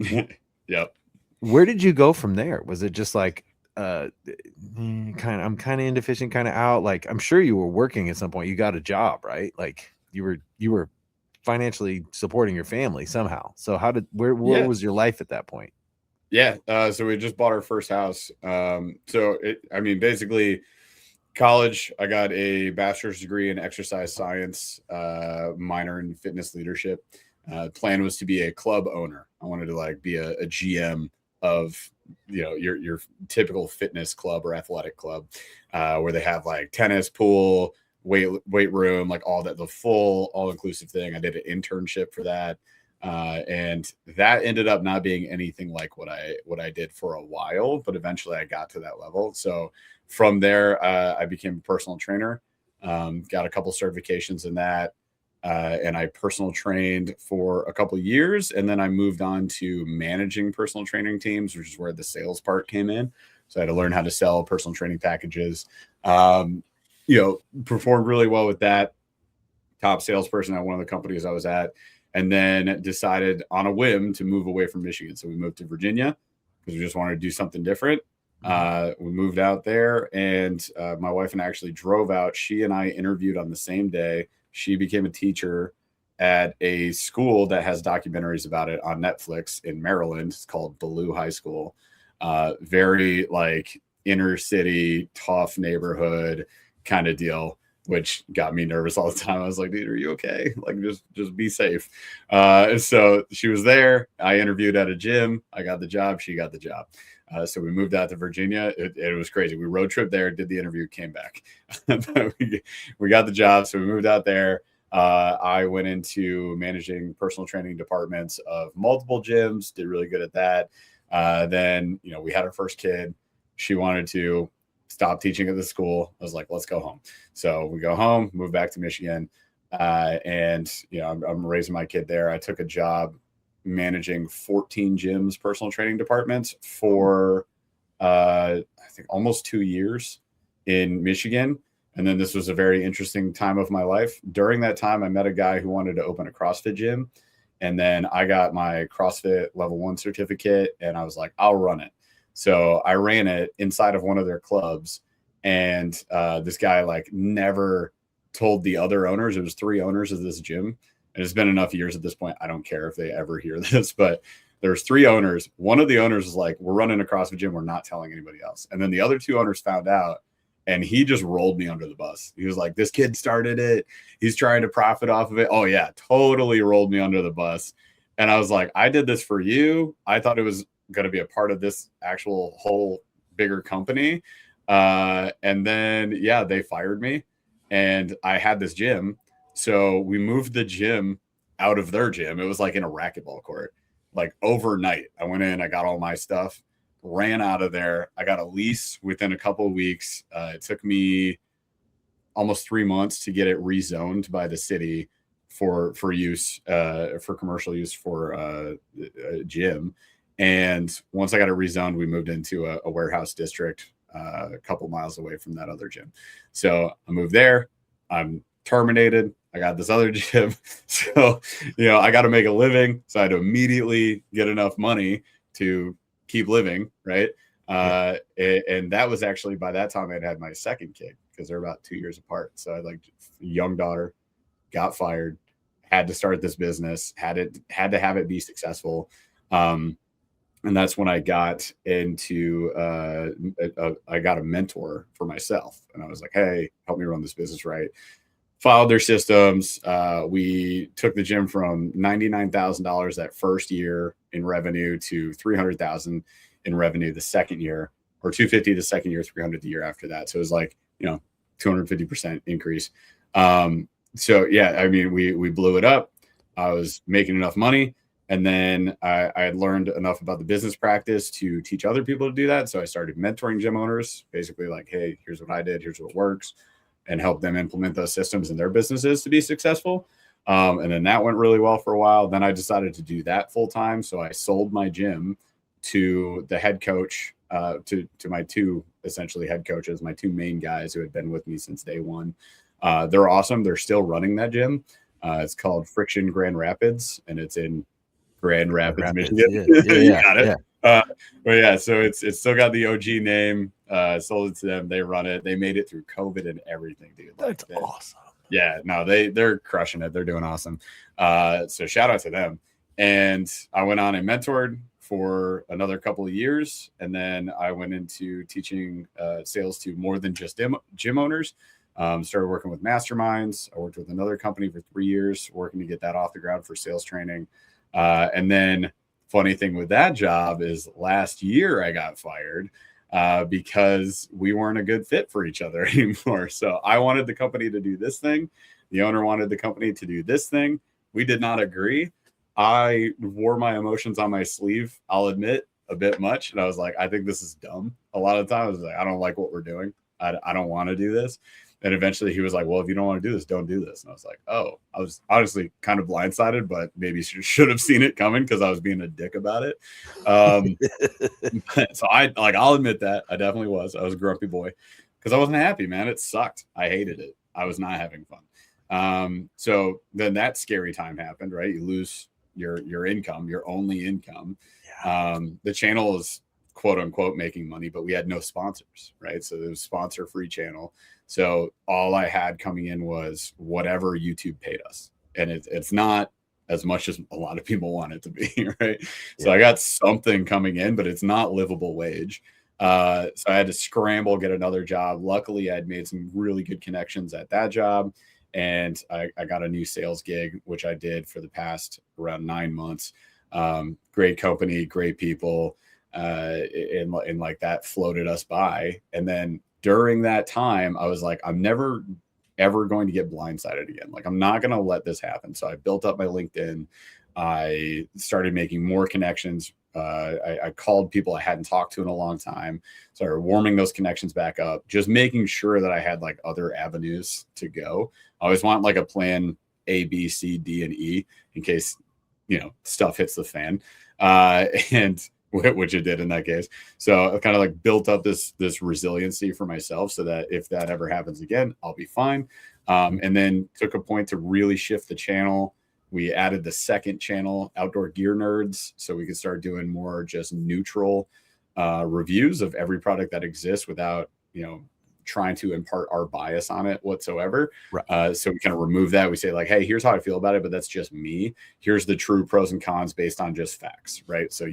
Yep. Where did you go from there? Was it just like I'm kind of into fishing, kind of out? Like, I'm sure you were working at some point. You got a job, right? Like you were financially supporting your family somehow. So where was your life at that point? Yeah. So we just bought our first house. Basically college, I got a bachelor's degree in exercise science, minor in fitness leadership. Plan was to be a club owner. I wanted to be a GM of your typical fitness club or athletic club, where they have tennis, pool, weight room, all that, the full all-inclusive thing. I did an internship for that, and that ended up not being anything like what I did for a while, but eventually I got to that level. So from there, I became a personal trainer, got a couple certifications in that. And I personal trained for a couple of years, and then I moved on to managing personal training teams, which is where the sales part came in. So I had to learn how to sell personal training packages. Performed really well with that. Top salesperson at one of the companies I was at, and then decided on a whim to move away from Michigan. So we moved to Virginia because we just wanted to do something different. We moved out there, and my wife and I actually drove out. She and I interviewed on the same day. She became a teacher at a school that has documentaries about it on Netflix in Maryland. It's called Ballou High School. Very inner city, tough neighborhood, kind of deal, which got me nervous all the time. I was like, dude, are you okay? Like, just be safe. So she was there. I interviewed at a gym. I got the job. She got the job. So we moved out to Virginia. It was crazy. We road trip there, did the interview, came back. we got the job. So we moved out there. I went into managing personal training departments of multiple gyms, did really good at that. Then, we had our first kid. She wanted to stop teaching at the school. I was like, let's go home. So we go home, move back to Michigan. And I'm raising my kid there. I took a job managing 14 gyms, personal training departments for, I think almost 2 years in Michigan. And then this was a very interesting time of my life. During that time, I met a guy who wanted to open a CrossFit gym. And then I got my CrossFit level 1 certificate and I was like, I'll run it. So I ran it inside of one of their clubs. And this guy like never told the other owners. It was 3 owners of this gym. And it's been enough years at this point. I don't care if they ever hear this, but there's 3 owners. One of the owners was like, we're running a CrossFit gym. We're not telling anybody else. And then the other 2 owners found out. And he just rolled me under the bus. He was like, this kid started it. He's trying to profit off of it. Oh, yeah, totally rolled me under the bus. And I was like, I did this for you. I thought it was going to be a part of this actual whole bigger company. And then, yeah, they fired me. And I had this gym. So we moved the gym out of their gym. It was like in a racquetball court. Like overnight, I went in, I got all my stuff. Ran out of there. I got a lease within a couple of weeks. It took me almost 3 months to get it rezoned by the city for use, for commercial use for a gym. And once I got it rezoned, we moved into a warehouse district a couple miles away from that other gym. So I moved there. I'm terminated. I got this other gym. So, I got to make a living. So I had to immediately get enough money to keep living, right? And that was actually, by that time I'd had my second kid because they're about 2 years apart. So I had like a young daughter, got fired, had to start this business, had to have it be successful. And that's when I got into I got a mentor for myself, and I was like, hey, help me run this business right. Filed their systems. We took the gym from $99,000 that first year in revenue to $300,000 in revenue the second year, or $250,000 the second year, $300,000 the year after that. So it was like 250% increase. So yeah, I mean, we blew it up. I was making enough money, and then I had learned enough about the business practice to teach other people to do that. So I started mentoring gym owners, basically like, hey, here's what I did, here's what works, and help them implement those systems in their businesses to be successful. And then that went really well for a while. Then I decided to do that full time. So I sold my gym to the head coach, to my 2 essentially head coaches, my 2 main guys who had been with me since day one. They're awesome. They're still running that gym. It's called Friction Grand Rapids, and it's in Grand Rapids, Michigan. You got it. Yeah. But yeah, so it's still got the OG name. Sold it to them. They run it. They made it through COVID and everything, dude. That's awesome. Yeah, no, they're crushing it. They're doing awesome. So shout out to them. And I went on and mentored for another couple of years. And then I went into teaching sales to more than just gym owners. Started working with masterminds. I worked with another company for 3 years, working to get that off the ground for sales training. And then funny thing with that job is last year I got fired because we weren't a good fit for each other anymore. So I wanted the company to do this thing. The owner wanted the company to do this thing. We did not agree. I wore my emotions on my sleeve, I'll admit, a bit much. And I was like, I think this is dumb. A lot of times I was like, I don't like what we're doing. I don't want to do this. And eventually he was like, well, if you don't want to do this, don't do this. And I was like, oh, I was honestly kind of blindsided, but maybe should have seen it coming because I was being a dick about it. So I'll admit that I definitely was. I was a grumpy boy because I wasn't happy, man. It sucked. I hated it. I was not having fun. So then that scary time happened, right? You lose your income, your only income. Yeah. The channel is quote unquote making money, but we had no sponsors, right? So it was sponsor free channel. So all I had coming in was whatever YouTube paid us. And it's not as much as a lot of people want it to be, right? Yeah. So I got something coming in, but it's not livable wage. So I had to scramble, get another job. Luckily, I'd made some really good connections at that job. And I got a new sales gig, which I did for the past around 9 months. Great company, great people. And like that floated us by. And then during that time, I was like, I'm never ever going to get blindsided again. Like, I'm not going to let this happen. So I built up my LinkedIn. I started making more connections. I called people I hadn't talked to in a long time. Started warming those connections back up, just making sure that I had like other avenues to go. I always want like a plan A, B, C, D, and E in case, stuff hits the fan. And which it did in that case. So I kind of like built up this resiliency for myself so that if that ever happens again, I'll be fine. And then took a point to really shift the channel. We added the second channel, Outdoor Gear Nerds, so we could start doing more just neutral reviews of every product that exists without, trying to impart our bias on it whatsoever. Right. So we kind of remove that. We say like, hey, here's how I feel about it, but that's just me. Here's the true pros and cons based on just facts, right? So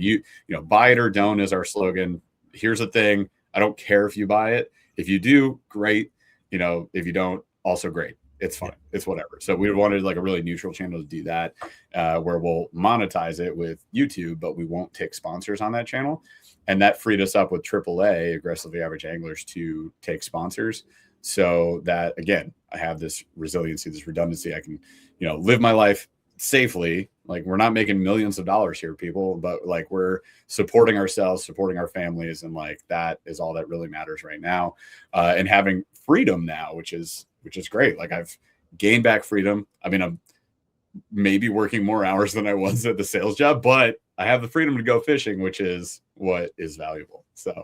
buy it or don't is our slogan. Here's the thing. I don't care if you buy it. If you do, great. If you don't, also great. It's fine. It's whatever. So we wanted like a really neutral channel to do that, where we'll monetize it with YouTube, but we won't take sponsors on that channel. And that freed us up with AAA, Aggressively Average Anglers, to take sponsors. So that, again, I have this resiliency, this redundancy. I can, live my life safely. Like, we're not making millions of dollars here, people, but like we're supporting ourselves, supporting our families. And like, that is all that really matters right now. And having freedom now, which is great. Like, I've gained back freedom. I mean, I'm maybe working more hours than I was at the sales job, but I have the freedom to go fishing, which is what is valuable. So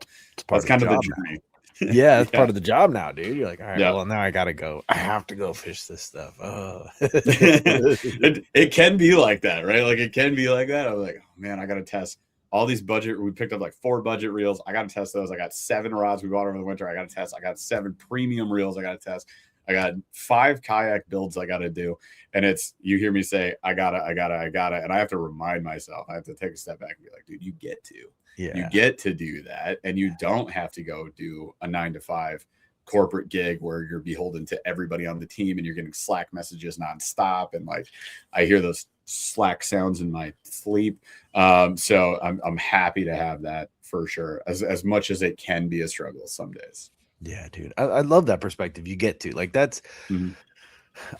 that's kind of the journey. Yeah, that's part of the job now, dude. You're like, all right, well, now I gotta go. I have to go fish this stuff. Oh. It can be like that, right? Like, it can be like that. I was like, oh man, I gotta test all these budget. We picked up like 4 budget reels. I gotta test those. I got 7 rods we bought over the winter. I gotta test. I got 7 premium reels. I gotta test. I got 5 kayak builds I got to do. And you hear me say, I gotta. And I have to remind myself, I have to take a step back and be like, dude, you get to. Yeah. You get to do that. And you don't have to go do a 9-to-5 corporate gig where you're beholden to everybody on the team and you're getting Slack messages nonstop. And like, I hear those Slack sounds in my sleep. So I'm happy to have that for sure, as much as it can be a struggle some days. Yeah, dude. I love that perspective. You get to, like, that's,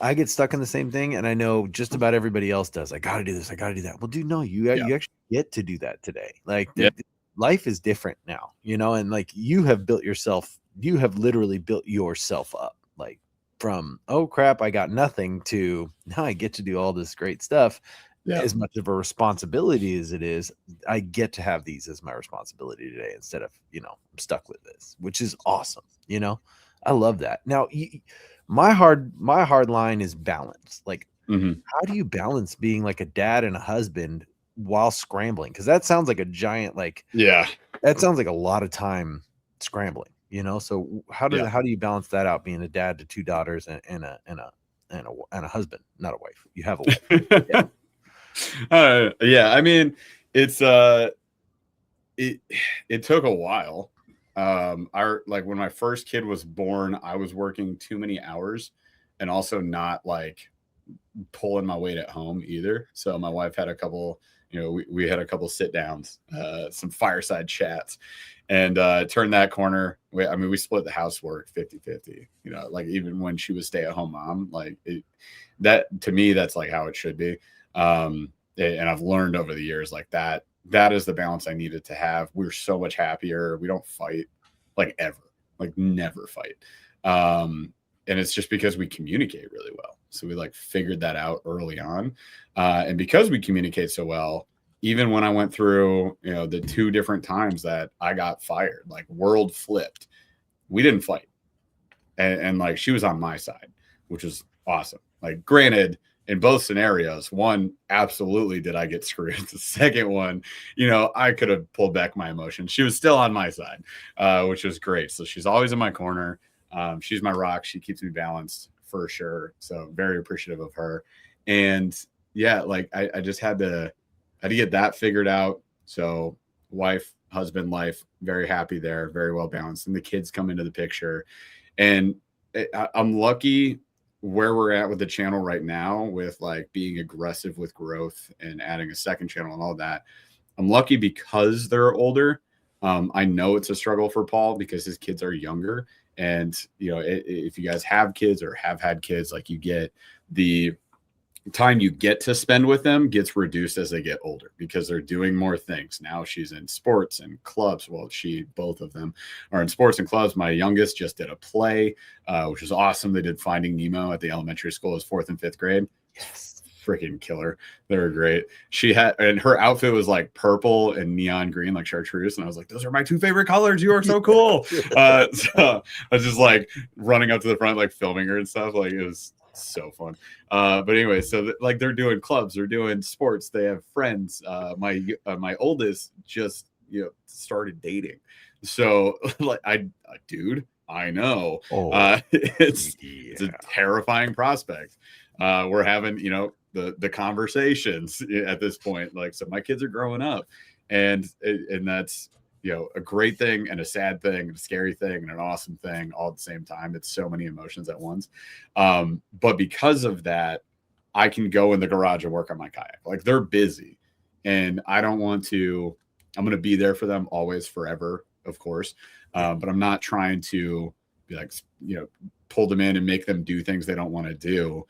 I get stuck in the same thing. And I know just about everybody else does. I got to do this. I got to do that. Well, dude, no, you actually get to do that today. Like, life is different now, and like, you have literally built yourself up, like, from, oh crap, I got nothing, to now I get to do all this great stuff. As much of a responsibility as it is, I get to have these as my responsibility today instead of, I'm stuck with this, which is awesome. I love that. Now, my hard line is balance. Like, how do you balance being like a dad and a husband while scrambling? Because that sounds like a giant, like, that sounds like a lot of time scrambling, So how do you balance that out, being a dad to 2 daughters and a husband, not a wife? You have a wife. I mean, it's it took a while. Like, when my first kid was born, I was working too many hours and also not like pulling my weight at home either. So my wife had a couple, we had a couple sit downs, some fireside chats, and turned that corner. We split the housework 50-50, like, even when she was stay at home mom, like, that to me, that's like how it should be. And I've learned over the years, like, that is the balance I needed to have. We're so much happier. We don't fight, like, ever, like, never fight. And it's just because we communicate really well. So we like figured that out early on. And because we communicate so well, even when I went through, the 2 different times that I got fired, like, world flipped, we didn't fight. And like, she was on my side, which was awesome. Like, granted, in both scenarios, one, absolutely did I get screwed. The second one, I could have pulled back my emotions. She was still on my side, which was great. So she's always in my corner. She's my rock. She keeps me balanced for sure. So very appreciative of her. And like, I just had to get that figured out. So wife, husband life, very happy there, very well balanced. And the kids come into the picture. And I'm lucky where we're at with the channel right now, with like being aggressive with growth and adding a second channel and all that. I'm lucky because they're older. I know it's a struggle for Paul because his kids are younger. And, you know, if you guys have kids or have had kids, like, you get the time you get to spend with them gets reduced as they get older because they're doing more things. Now she's in sports and clubs. Well, both of them are in sports and clubs. My youngest just did a play, which was awesome. They did Finding Nemo at the elementary school as 4th and 5th grade. Yes. Freaking killer. They were great. And her outfit was like purple and neon green, like chartreuse. And I was like, those are my 2 favorite colors. You are so cool. So I was just like running up to the front, like filming her and stuff. Like, it was so fun. But anyway, so like, they're doing clubs, they're doing sports, they have friends. My oldest just, you know, started dating. So like, dude, I know. It's a terrifying prospect. We're having, you know, the conversations at this point. Like, so my kids are growing up, and that's, you know, a great thing and a sad thing and a scary thing and an awesome thing all at the same time. It's so many emotions at once. But because of that, I can go in the garage and work on my kayak. Like, they're busy, and I don't want to. I'm going to be there for them always, forever, of course. But I'm not trying to be like, you know, pull them in and make them do things they don't want to do.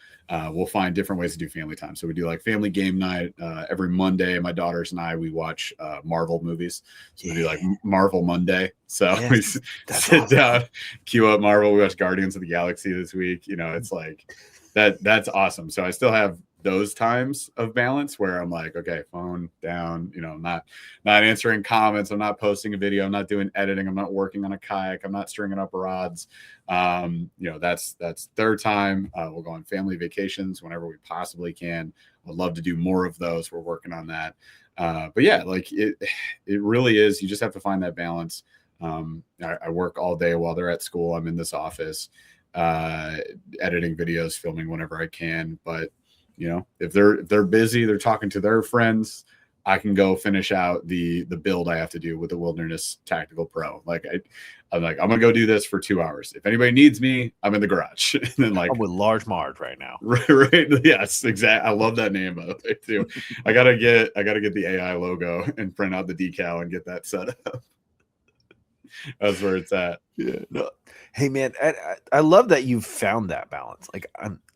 We'll find different ways to do family time. So we do like family game night every Monday. My daughters and I, we watch Marvel movies. So we do like Marvel Monday. So we sit down, queue up Marvel. We watch Guardians of the Galaxy this week. You know, it's like that's awesome. So I still have those times of balance where I'm like, okay, phone down, you know, I'm not answering comments. I'm not posting a video. I'm not doing editing. I'm not working on a kayak. I'm not stringing up rods. You know, that's their time. We'll go on family vacations whenever we possibly can. I'd love to do more of those. We're working on that. But yeah, like it really is. You just have to find that balance. I work all day while they're at school. I'm in this office, editing videos, filming whenever I can. But you know, if they're busy, they're talking to their friends, I can go finish out the build I have to do with the Wilderness Tactical Pro. Like, I'm gonna go do this for 2 hours. If anybody needs me, I'm in the garage. And then, like, I'm with Large Marge right now. Right. Yes, exactly. I love that name, by the way, too. I gotta get the AI logo and print out the decal and get that set up. That's where it's at. Yeah. No. Hey man, I love that you've found that balance. Like,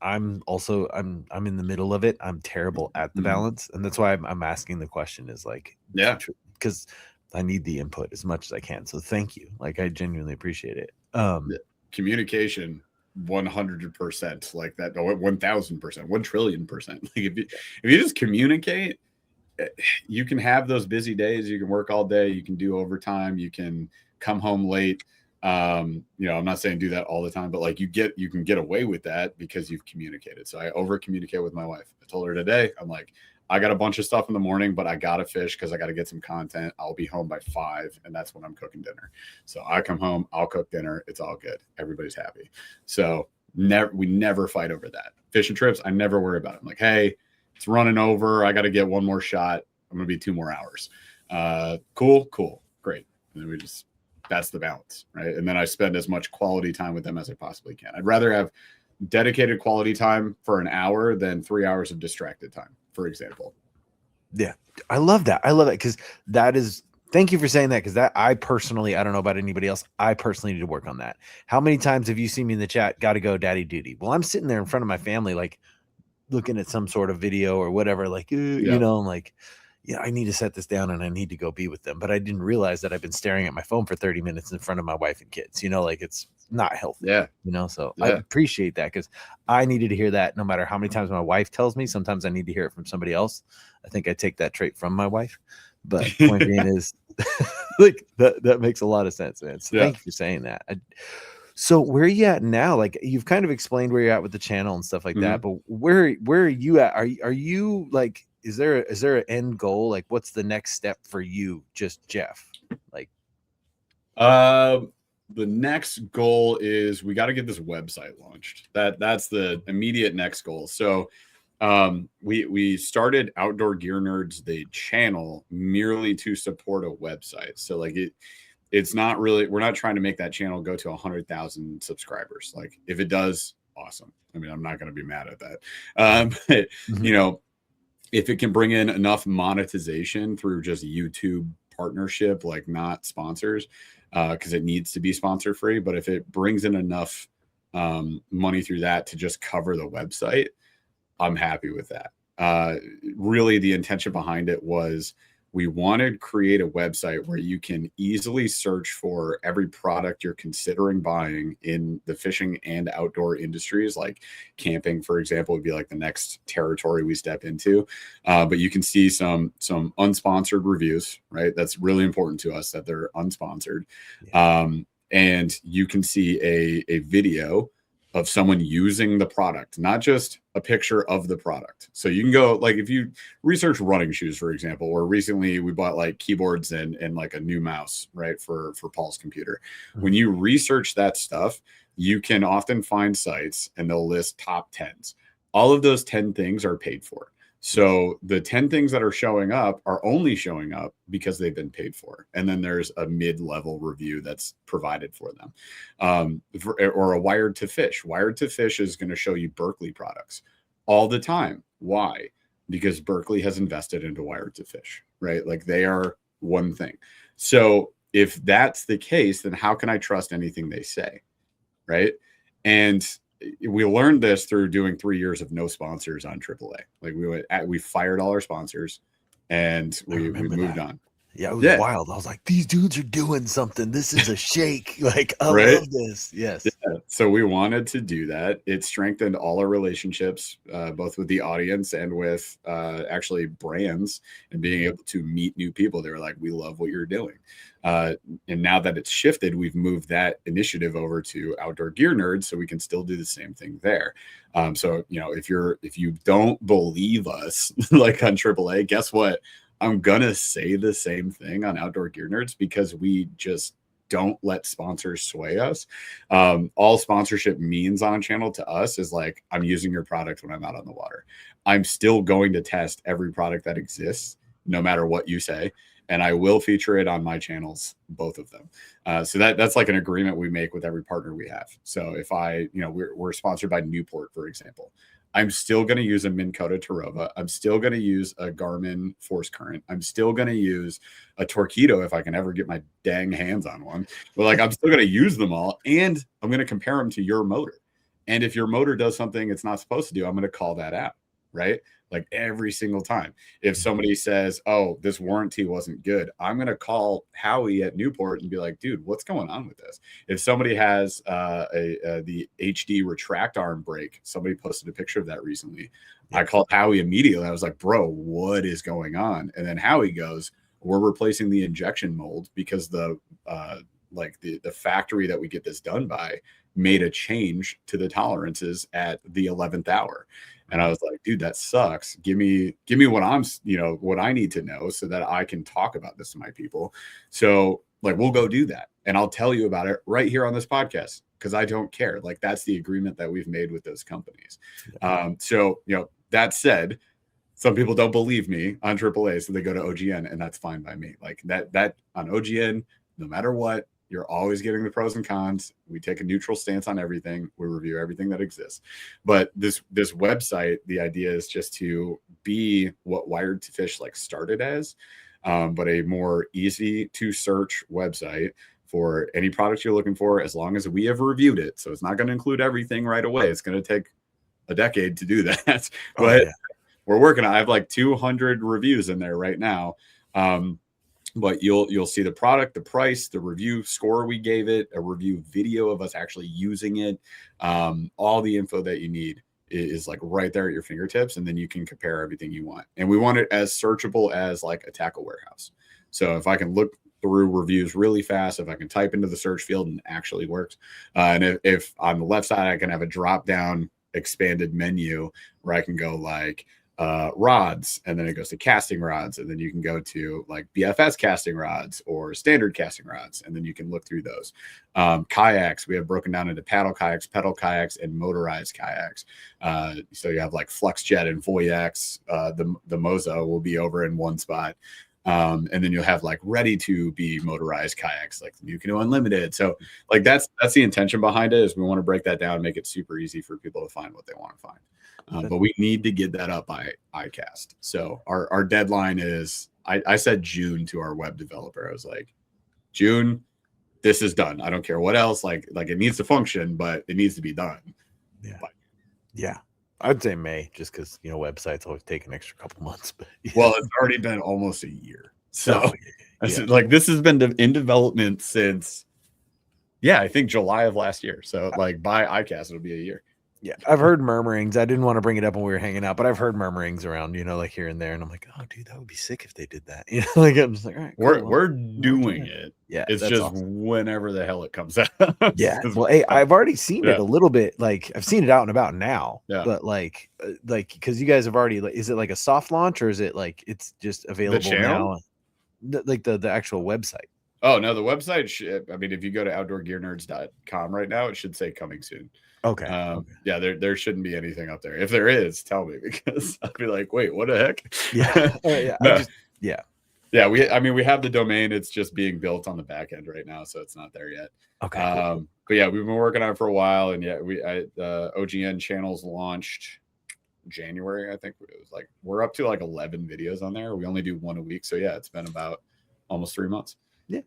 I'm also in the middle of it. I'm terrible at the balance, and that's why I'm asking the question. Is like, yeah, because I need the input as much as I can. So thank you. Like, I genuinely appreciate it. Communication, 100%, like that. 1,000%, 1,000,000,000,000%. Like, if you just communicate, you can have those busy days. You can work all day. You can do overtime. You can come home late. You know, I'm not saying do that all the time, but like, you can get away with that because you've communicated. So I over communicate with my wife. I told her today, I'm like, I got a bunch of stuff in the morning, but I gotta fish because I gotta get some content. I'll be home by 5, and that's when I'm cooking dinner. So I come home, I'll cook dinner. It's all good. Everybody's happy. So we never fight over that. Fishing trips, I never worry about it. I'm like, hey, it's running over. I got to get one more shot. I'm going to be 2 more hours. Cool. Great. And then that's the balance, right? And then I spend as much quality time with them as I possibly can. I'd rather have dedicated quality time for an hour than 3 hours of distracted time, for example. Yeah. I love that. Because thank you for saying that. Because I personally, I don't know about anybody else, I personally need to work on that. How many times have you seen me in the chat, got to go daddy duty? Well, I'm sitting there in front of my family, like, looking at some sort of video or whatever, like, you know, like, yeah, I need to set this down and I need to go be with them. But I didn't realize that I've been staring at my phone for 30 minutes in front of my wife and kids, you know, like, it's not healthy. Yeah. You know, so I appreciate that, because I needed to hear that no matter how many times my wife tells me. Sometimes I need to hear it from somebody else. I think I take that trait from my wife. But point being is, like, that makes a lot of sense, man. So thank you for saying that. So where are you at now? Like, you've kind of explained where you're at with the channel and stuff like that, but where are you at? Are you like, is there an end goal? Like, what's the next step for you, just Jeff? Like, the next goal is we got to get this website launched. That's the immediate next goal. So We started Outdoor Gear Nerds, the channel, merely to support a website. So like it's not really, we're not trying to make that channel go to 100,000 subscribers. Like if it does, awesome. I mean, I'm not going to be mad at that. But you know, if it can bring in enough monetization through just YouTube partnership, like not sponsors, because it needs to be sponsor free. But if it brings in enough money through that to just cover the website, I'm happy with that. Really, the intention behind it was we wanted to create a website where you can easily search for every product you're considering buying in the fishing and outdoor industries. Like camping, for example, would be like the next territory we step into. But you can see some unsponsored reviews, right? That's really important to us that they're unsponsored. Yeah. And you can see a video of someone using the product, not just a picture of the product. So you can go, like if you research running shoes, for example, or recently we bought like keyboards and like a new mouse, right, for Paul's computer. When you research that stuff, you can often find sites and they'll list top 10s. All of those 10 things are paid for. So the 10 things that are showing up are only showing up because they've been paid for. And then there's a mid-level review that's provided for them. Or a Wired to Fish. Wired to Fish is going to show you Berkeley products all the time. Why? Because Berkeley has invested into Wired to Fish, right? Like they are one thing. So if that's the case, then how can I trust anything they say, right? And we learned this through doing 3 years of no sponsors on AAA. Like we fired all our sponsors and we moved on. Yeah, it was wild. I was like, these dudes are doing something. This is a shake. Like, I love this. Yes. Yeah. So we wanted to do that. It strengthened all our relationships, both with the audience and with actually brands, and being able to meet new people. They were like, we love what you're doing. And now that it's shifted, we've moved that initiative over to Outdoor Gear Nerds, so we can still do the same thing there. So, you know, if you don't believe us, like on AAA, guess what? I'm going to say the same thing on Outdoor Gear Nerds because we just don't let sponsors sway us. All sponsorship means on a channel to us is like, I'm using your product when I'm out on the water. I'm still going to test every product that exists, no matter what you say. And I will feature it on my channels, both of them. So that's like an agreement we make with every partner we have. So if we're sponsored by Newport, for example, I'm still going to use a Minn Kota Tarova. I'm still going to use a Garmin Force Current. I'm still going to use a Torqeedo if I can ever get my dang hands on one. But like, I'm still going to use them all, and I'm going to compare them to your motor. And if your motor does something it's not supposed to do, I'm going to call that out, right? Like every single time. If somebody says, oh, this warranty wasn't good, I'm going to call Howie at Newport and be like, dude, what's going on with this? If somebody has the HD retract arm brake, somebody posted a picture of that recently. I called Howie immediately. I was like, bro, what is going on? And then Howie goes, we're replacing the injection mold because the factory that we get this done by made a change to the tolerances at the 11th hour. And I was like, dude, that sucks. Give me what what I need to know so that I can talk about this to my people. So like, we'll go do that. And I'll tell you about it right here on this podcast because I don't care. Like, that's the agreement that we've made with those companies. So, that said, some people don't believe me on AAA, so they go to OGN, and that's fine by me. Like that on OGN, no matter what, you're always getting the pros and cons. We take a neutral stance on everything. We review everything that exists. But this website, the idea is just to be what Wired to Fish like started as, but a more easy to search website for any product you're looking for, as long as we have reviewed it. So it's not going to include everything right away. It's going to take a decade to do that. But we're working on it. I have like 200 reviews in there right now. But you'll see the product, the price, the review score we gave it, a review video of us actually using it. All the info that you need is like right there at your fingertips, and then you can compare everything you want. And we want it as searchable as like a tackle warehouse. So if I can look through reviews really fast, if I can type into the search field and it actually works, and if on the left side I can have a drop down expanded menu where I can go like rods, and then it goes to casting rods, and then you can go to like BFS casting rods or standard casting rods, and then you can look through those. Kayaks, we have broken down into paddle kayaks, pedal kayaks, and motorized kayaks. So you have like FluxJet and Voyax. The Moza will be over in one spot. And then you'll have like ready to be motorized kayaks, like the Nucano Unlimited. So like that's the intention behind it, is we want to break that down, make it super easy for people to find what they want to find. But we need to get that up by ICAST. So our deadline is, I said June to our web developer. I was like, June, this is done. I don't care what else. Like it needs to function, but it needs to be done. Yeah. Yeah. I'd say May, just because, websites always take an extra couple months. But well, it's already been almost a year. So like this has been in development since, I think July of last year. So like by ICAST, it'll be a year. Yeah, I've heard murmurings. I didn't want to bring it up when we were hanging out, but I've heard murmurings around, like here and there. And I'm like, oh, dude, that would be sick if they did that. Like I'm just like, all right, cool. We're doing it. Yeah, it's just awesome. Whenever the hell it comes out. Yeah. Well, hey, I've already seen it a little bit. Like I've seen it out and about now. Yeah. But like because you guys have already, is it like a soft launch, or is it like it's just available now? Like the actual website. Oh no, the website. I mean, if you go to outdoorgearnerds.com right now, it should say coming soon. Okay. Yeah, there shouldn't be anything up there. If there is, tell me, because I'd be like, wait, what the heck? Yeah. Yeah. Yeah. We have the domain. It's just being built on the back end right now, so it's not there yet. Okay. But yeah, we've been working on it for a while, and OGN channels launched January. I think it was like we're up to like 11 videos on there. We only do one a week, so yeah, it's been about almost 3 months. Yeah.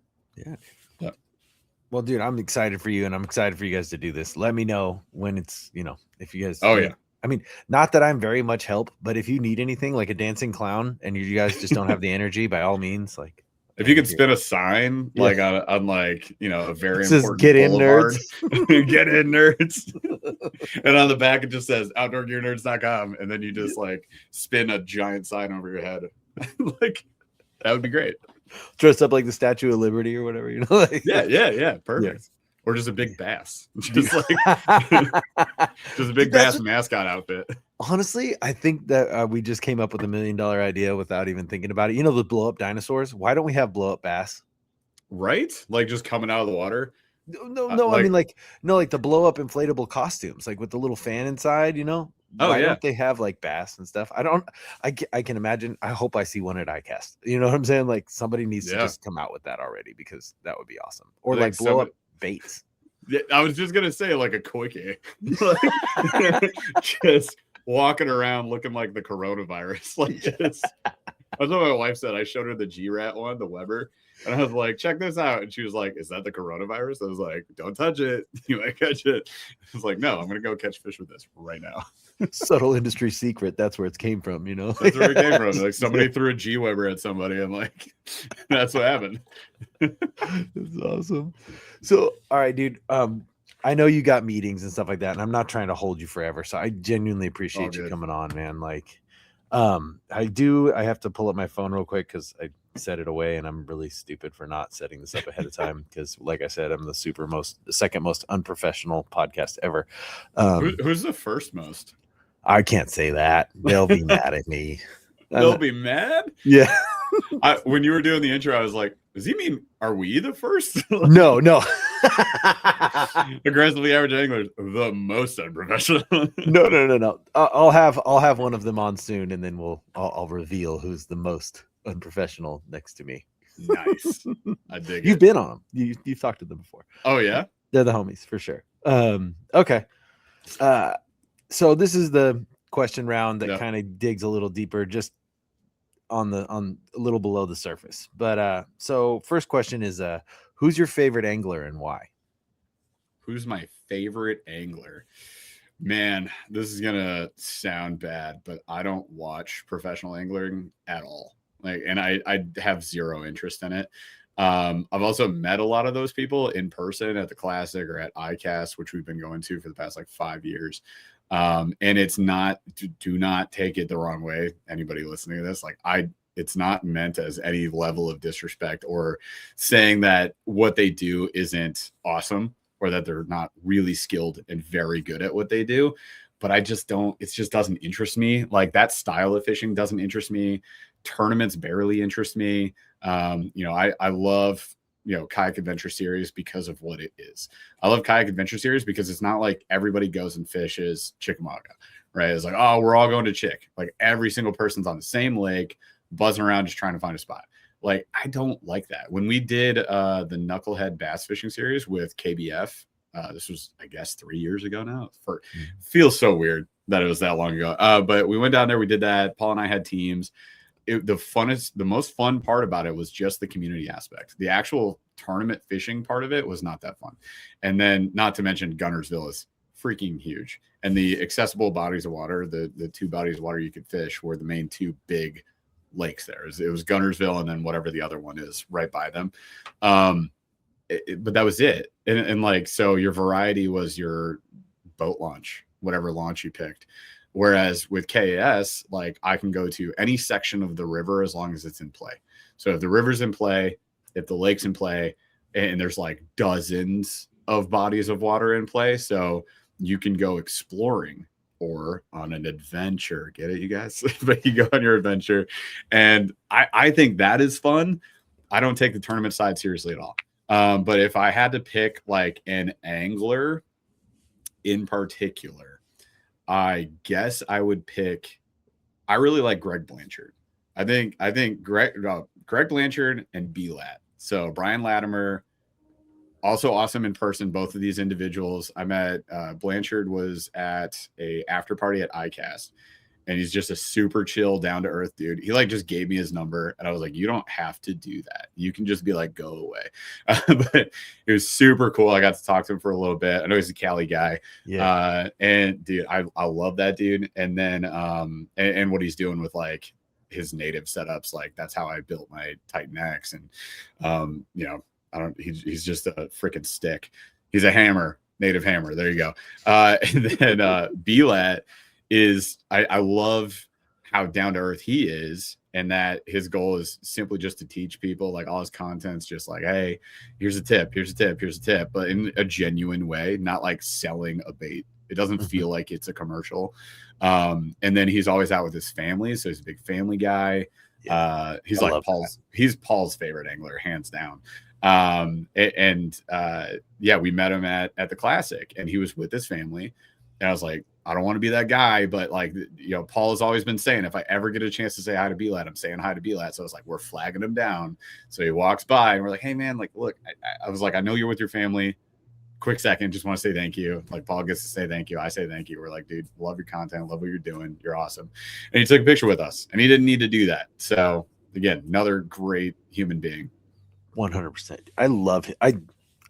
Well, dude, I'm excited for you, and I'm excited for you guys to do this. Let me know when it's, if you guys. Oh, yeah. I mean, not that I'm very much help, but if you need anything like a dancing clown and you guys just don't have the energy, by all means, like. If you could spin a sign like on like, a very important get boulevard, in nerds. Get in nerds. And on the back, it just says outdoorgearnerds.com. And then you just like spin a giant sign over your head. Like, that would be great. Dressed up like the Statue of Liberty or whatever, like. Yeah, perfect. Yeah. Or just a big bass, just a big bass mascot outfit. Honestly, I think that we just came up with $1 million idea without even thinking about it. The blow up dinosaurs. Why don't we have blow up bass? Right, like just coming out of the water. No. I mean, like the blow up inflatable costumes, like with the little fan inside. Why don't they have like bass and stuff? I can imagine. I hope I see one at ICAST. You know what I'm saying? Like somebody needs to just come out with that already, because that would be awesome. Or like blow up baits. Yeah, I was just gonna say like a quickie, just walking around looking like the coronavirus. Like just, that's what my wife said. I showed her the G-Rat one, the Weber, and I was like, check this out. And she was like, is that the coronavirus? I was like, don't touch it. You might catch it. I was like, no, I'm going to go catch fish with this right now. Subtle industry secret. That's where it came from, That's where it came from. Like somebody threw a G-Weber at somebody, and like, that's what happened. That's awesome. So, all right, dude. I know you got meetings and stuff like that, and I'm not trying to hold you forever. So I genuinely appreciate you coming on, man. Like, I have to pull up my phone real quick because I set it away, and I'm really stupid for not setting this up ahead of time. Because, like I said, I'm the second most unprofessional podcast ever. Who's the first most? I can't say that. They'll be mad at me. They'll be mad? Yeah. When you were doing the intro, I was like, does he mean, are we the first? No. Aggressively average anglers, the most unprofessional. No. I'll have one of them on soon, and then I'll reveal who's the most unprofessional next to me. Nice. I dig You've been on them. You've talked to them before. Oh, yeah? They're the homies for sure. Okay. So this is the question round that kind of digs a little deeper, just on a little below the surface. But so first question is who's your favorite angler and why? Who's my favorite angler? Man, this is gonna sound bad, but I don't watch professional angling at all. Like, and I have zero interest in it. I've also met a lot of those people in person at the Classic or at ICAST, which we've been going to for the past like 5 years. And it's not, do not take it the wrong way. Anybody listening to this, it's not meant as any level of disrespect or saying that what they do isn't awesome or that they're not really skilled and very good at what they do. but I just don't, it just doesn't interest me. Like that style of fishing doesn't interest me. Tournaments barely interest me. I love, Kayak Adventure Series because of what it is. I love Kayak Adventure Series because it's not like everybody goes and fishes Chickamauga, right? It's like, oh, we're all going to Chick. Like every single person's on the same lake, buzzing around, just trying to find a spot. Like, I don't like that. When we did the Knucklehead Bass Fishing Series with KBF, this was, I guess, 3 years ago now. Feels so weird that it was that long ago. But we went down there, we did that. Paul and I had teams. The most fun part about it was just the community aspect. The actual tournament fishing part of it was not that fun. And then, not to mention, Gunnersville is freaking huge. And the accessible bodies of water, the two bodies of water you could fish, were the main two big lakes there. It was Gunnersville and then whatever the other one is right by them. But that was it. And like, so your variety was your boat launch, whatever launch you picked. Whereas with KAS, like I can go to any section of the river as long as it's in play. So if the river's in play, if the lake's in play, and there's like dozens of bodies of water in play, so you can go exploring or on an adventure. Get it, you guys? But you go on your adventure. And I think that is fun. I don't take the tournament side seriously at all. But if I had to pick like an angler in particular, I guess I would pick, I really like Greg Blanchard. I think Greg Blanchard and B-Lat. So Brian Latimer, also awesome in person, both of these individuals. I met Blanchard was at a after party at ICAST, and he's just a super chill, down to earth dude. He like just gave me his number, and I was like, you don't have to do that. You can just be like, go away. But it was super cool. I got to talk to him for a little bit. I know he's a Cali guy. Yeah. And dude, I love that dude. And then and what he's doing with like his native setups, like that's how I built my Titan X. And he's just a freaking stick. He's a hammer, native hammer. There you go. And then B-Lat is, I love how down to earth he is, and that his goal is simply just to teach people. Like all his content's just like, hey, here's a tip, but in a genuine way, not like selling a bait. It doesn't feel like it's a commercial. And then he's always out with his family, so he's a big family guy. Yeah, he's like Paul's favorite angler, hands down. We met him at the Classic, and he was with his family. And I was like, I don't want to be that guy, but like, Paul has always been saying, if I ever get a chance to say hi to B-Lat, I'm saying hi to B-Lat. So I was like, we're flagging him down. So he walks by and we're like, hey man, like, look, I was like, I know you're with your family. Quick second, just want to say thank you. Like Paul gets to say thank you. I say thank you. We're like, dude, love your content. Love what you're doing. You're awesome. And he took a picture with us, and he didn't need to do that. So again, another great human being. 100%. I love it.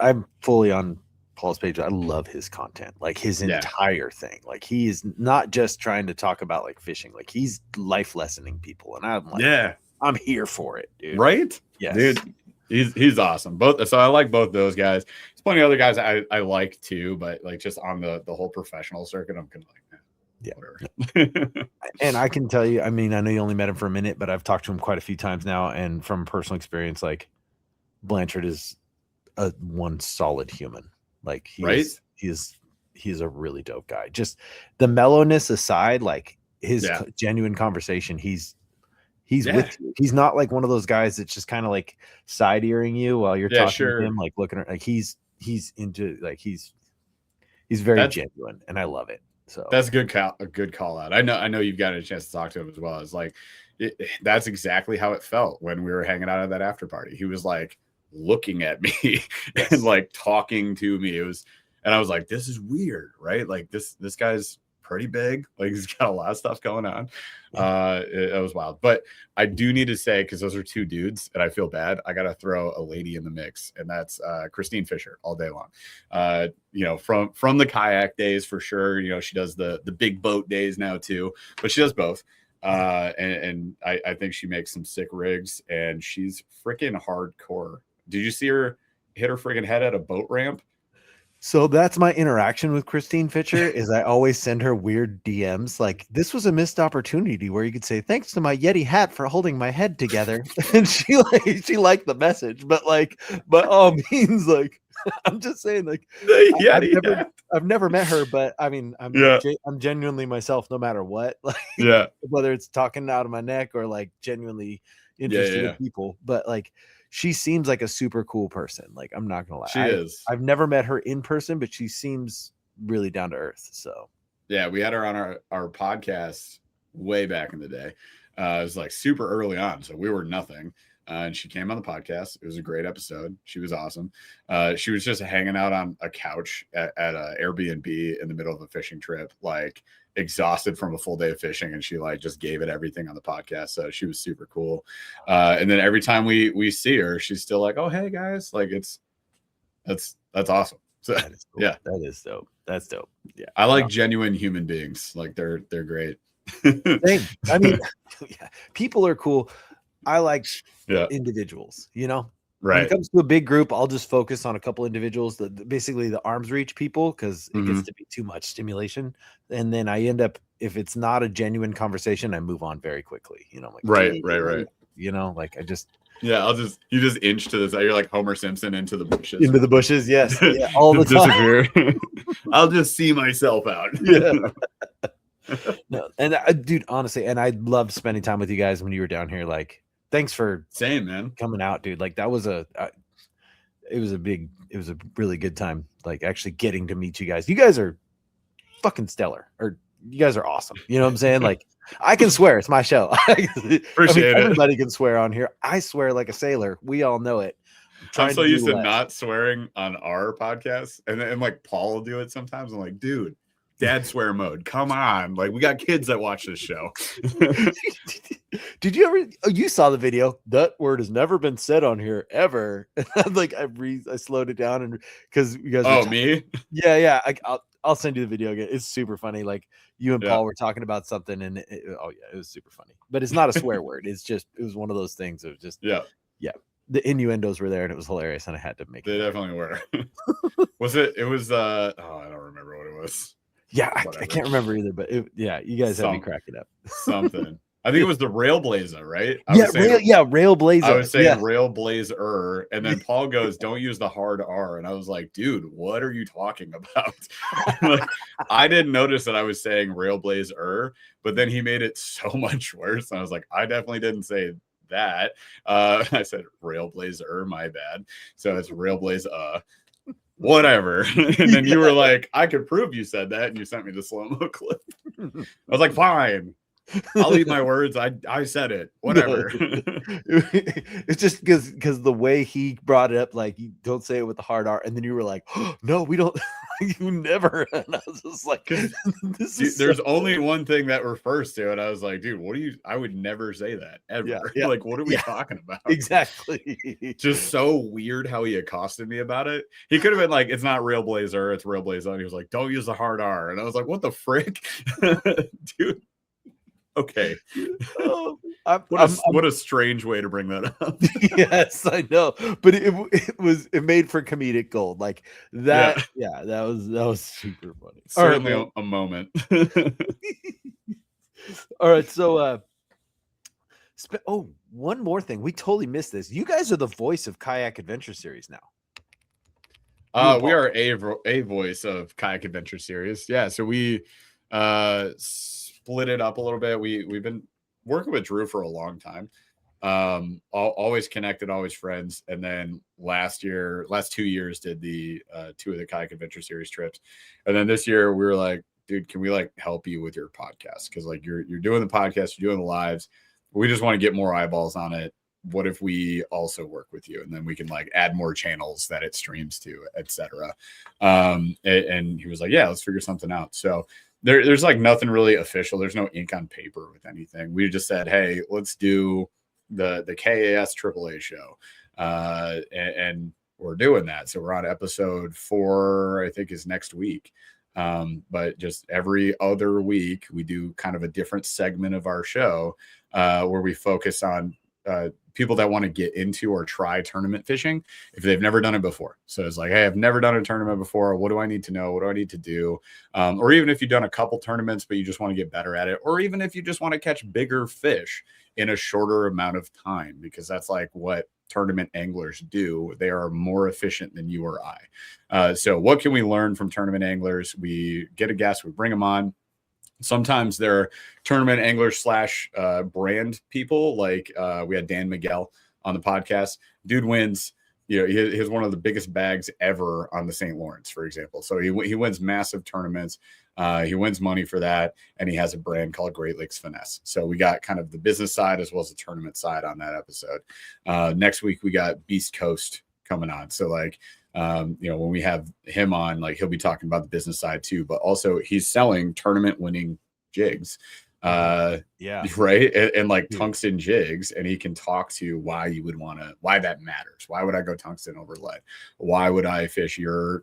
I'm fully on Paul's page. I love his content, like his entire thing. Like he is not just trying to talk about like fishing, like he's life lessoning people. And I'm like, I'm here for it, dude. Right? Yes. Dude, he's awesome. So I like both those guys. There's plenty of other guys I like too, but like just on the whole professional circuit, I'm kind of like, whatever. And I can tell you, I mean, I know you only met him for a minute, but I've talked to him quite a few times now, and from personal experience, like Blanchard is one solid human. Like he's a really dope guy. Just the mellowness aside, like his genuine conversation, he's with you. He's not like one of those guys that's just kind of like side earing you while you're talking to him, like looking at, like he's into, like he's very genuine, and I love it. So that's a good call out. I know you've gotten a chance to talk to him as well. It's like that's exactly how it felt when we were hanging out at that after party. He was like looking at me and like talking to me. And I was like, this is weird, right? Like this guy's pretty big. Like he's got a lot of stuff going on. It was wild. But I do need to say, because those are two dudes and I feel bad, I gotta throw a lady in the mix, and that's Christine Fisher all day long. From the kayak days for sure. She does the big boat days now too, but she does both. And I think she makes some sick rigs, and she's freaking hardcore. Did you see her hit her freaking head at a boat ramp? So that's my interaction with Christine Fisher, is I always send her weird DMs like, this was a missed opportunity where you could say, thanks to my Yeti hat for holding my head together. And she liked the message, but by all means, like I'm just saying, like, I've never met her, but I mean, I'm genuinely myself, no matter what. Like, whether it's talking out of my neck or like genuinely interested in people. But like, she seems like a super cool person. Like, I'm not gonna lie, she is. I've never met her in person, but she seems really down to earth. So yeah, we had her on our podcast way back in the day. It was like super early on, so we were nothing. And she came on the podcast. It was a great episode. She was awesome. She was just hanging out on a couch at an Airbnb in the middle of a fishing trip, like exhausted from a full day of fishing. And she like just gave it everything on the podcast. So she was super cool. And then every time we see her, she's still like, "Oh, hey guys." Like that's awesome. So that is cool. Yeah, that is dope. That's dope. Yeah. I like genuine human beings. Like they're great. Same. I mean, people are cool. I like individuals, you know, right. When it comes to a big group, I'll just focus on a couple individuals, basically the arm's reach people, because it gets to be too much stimulation. And then I end up, if it's not a genuine conversation, I move on very quickly, you know, like, right. You know, like you just inch to this. You're like Homer Simpson into the bushes. Into the bushes, yes. Yeah, all the time. Disappear. I'll just see myself out. Yeah. No, and dude, honestly, and I loved spending time with you guys when you were down here. Like, thanks for coming out, dude. Like, that was it was a really good time. Like, actually getting to meet you guys. You guys are fucking stellar, or you guys are awesome. You know what I'm saying? Like, I can swear, it's my show. Appreciate it. Everybody can swear on here. I swear like a sailor. We all know it. I'm so used to not swearing on our podcast, and like Paul will do it sometimes. I'm like, dude, dad swear mode. Come on. Like, we got kids that watch this show. Did you ever, you saw the video? That word has never been said on here ever. And I'm like, I slowed it down, and because you guys me? Yeah. I'll send you the video again. It's super funny. Like, you and Paul were talking about something, and it was super funny. But it's not a swear word. It was one of those things of just the innuendos were there, and it was hilarious, and I had to make it. They definitely were. It was I don't remember what it was. Yeah, I can't remember either, but you guys had me cracking up. Something. I think it was the Railblazer, right? Railblazer. I was saying Railblazer, and then Paul goes, "Don't use the hard R," and I was like, "Dude, what are you talking about?" Like, I didn't notice that I was saying Railblazer, but then he made it so much worse, and I was like, "I definitely didn't say that." I said Railblazer, my bad. So it's Railblazer. Whatever. And then you were like, "I could prove you said that," and you sent me the slow-mo clip. I was like, "Fine, I'll eat my words. I said it. Whatever." It's just because the way he brought it up, like, you don't say it with the hard R, and then you were like, "Oh, no, we don't." You never. And I was just like, there's only one thing that refers to it. I was like, "Dude, what do you?" I would never say that ever. Yeah. Like, what are we talking about? Exactly. Just so weird how he accosted me about it. He could have been like, "It's not Railblazer, it's Railblazer." And he was like, "Don't use the hard R." And I was like, "What the frick?" Dude. Okay. What a strange way to bring that up. Yes, I know, but it made for comedic gold. Like that. Yeah, that was super funny. Certainly a moment. All right, so one more thing. We totally missed this. You guys are the voice of Kayak Adventure Series now. We are a voice of Kayak Adventure Series. Yeah, so we split it up a little bit. We've been working with Drew for a long time. Always connected, always friends. And then last 2 years did the 2 of the Kayak Adventure Series trips. And then this year we were like, "Dude, can we like help you with your podcast? Because like you're doing the podcast, you're doing the lives. We just want to get more eyeballs on it. What if we also work with you? And then we can like add more channels that it streams to, etc." And he was like, "Yeah, let's figure something out." So there's like nothing really official. There's no ink on paper with anything. We just said, "Hey, let's do the KAS AAA show." And we're doing that. So we're on episode 4, I think is next week. But just every other week we do kind of a different segment of our show where we focus on people that want to get into or try tournament fishing if they've never done it before. So it's like, "Hey, I've never done a tournament before. What do I need to know? What do I need to do?" Or even if you've done a couple tournaments, but you just want to get better at it, or even if you just want to catch bigger fish in a shorter amount of time, because that's like what tournament anglers do. They are more efficient than you or I. So what can we learn from tournament anglers? We get a guest, we bring them on. Sometimes they're tournament anglers / brand people. Like we had Dan Miguel on the podcast. Dude wins. You know, he has one of the biggest bags ever on the St. Lawrence, for example. So he wins massive tournaments. He wins money for that, and he has a brand called Great Lakes Finesse. So we got kind of the business side as well as the tournament side on that episode. Next week we got Beast Coast coming on. So like, when we have him on, like he'll be talking about the business side too, but also he's selling tournament winning jigs. Right. And like tungsten jigs, and he can talk to why you would why that matters. Why would I go tungsten over lead? Why would I fish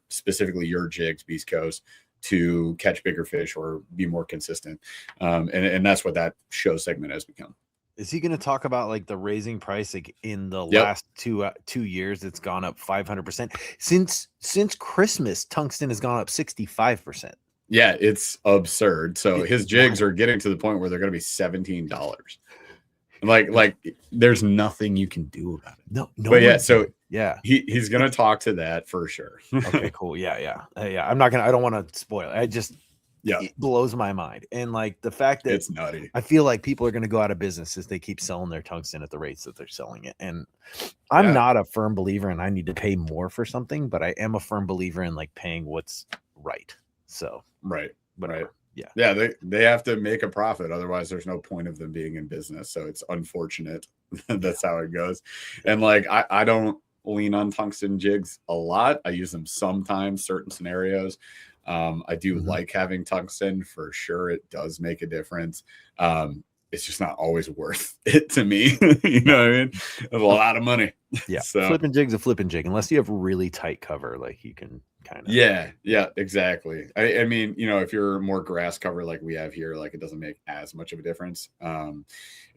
specifically your jigs, Beast Coast, to catch bigger fish or be more consistent? And that's what that show segment has become. Is he going to talk about like the raising price? Like in the last 2 years, it's gone up 500%. Since Christmas, tungsten has gone up 65%. Yeah, it's absurd. So his jigs are getting to the point where they're going to be $17. Like there's nothing you can do about it. No. But he's going to talk to that for sure. Okay, cool. Yeah. I don't want to spoil it. It blows my mind. And like the fact that it's nutty. I feel like people are going to go out of business as they keep selling their tungsten at the rates that they're selling it. And I'm not a firm believer in I need to pay more for something, but I am a firm believer in like paying what's right. So right. Yeah. They have to make a profit, otherwise there's no point of them being in business. So it's unfortunate. That's how it goes. And like I don't lean on tungsten jigs a lot. I use them sometimes, certain scenarios. I do like having tungsten for sure. It does make a difference. It's just not always worth it to me. You know what I mean? It's a lot of money. Yeah. So flipping jig's a flipping jig, unless you have really tight cover, like you can kind of. Yeah, exactly. I mean, if you're more grass cover like we have here, like it doesn't make as much of a difference.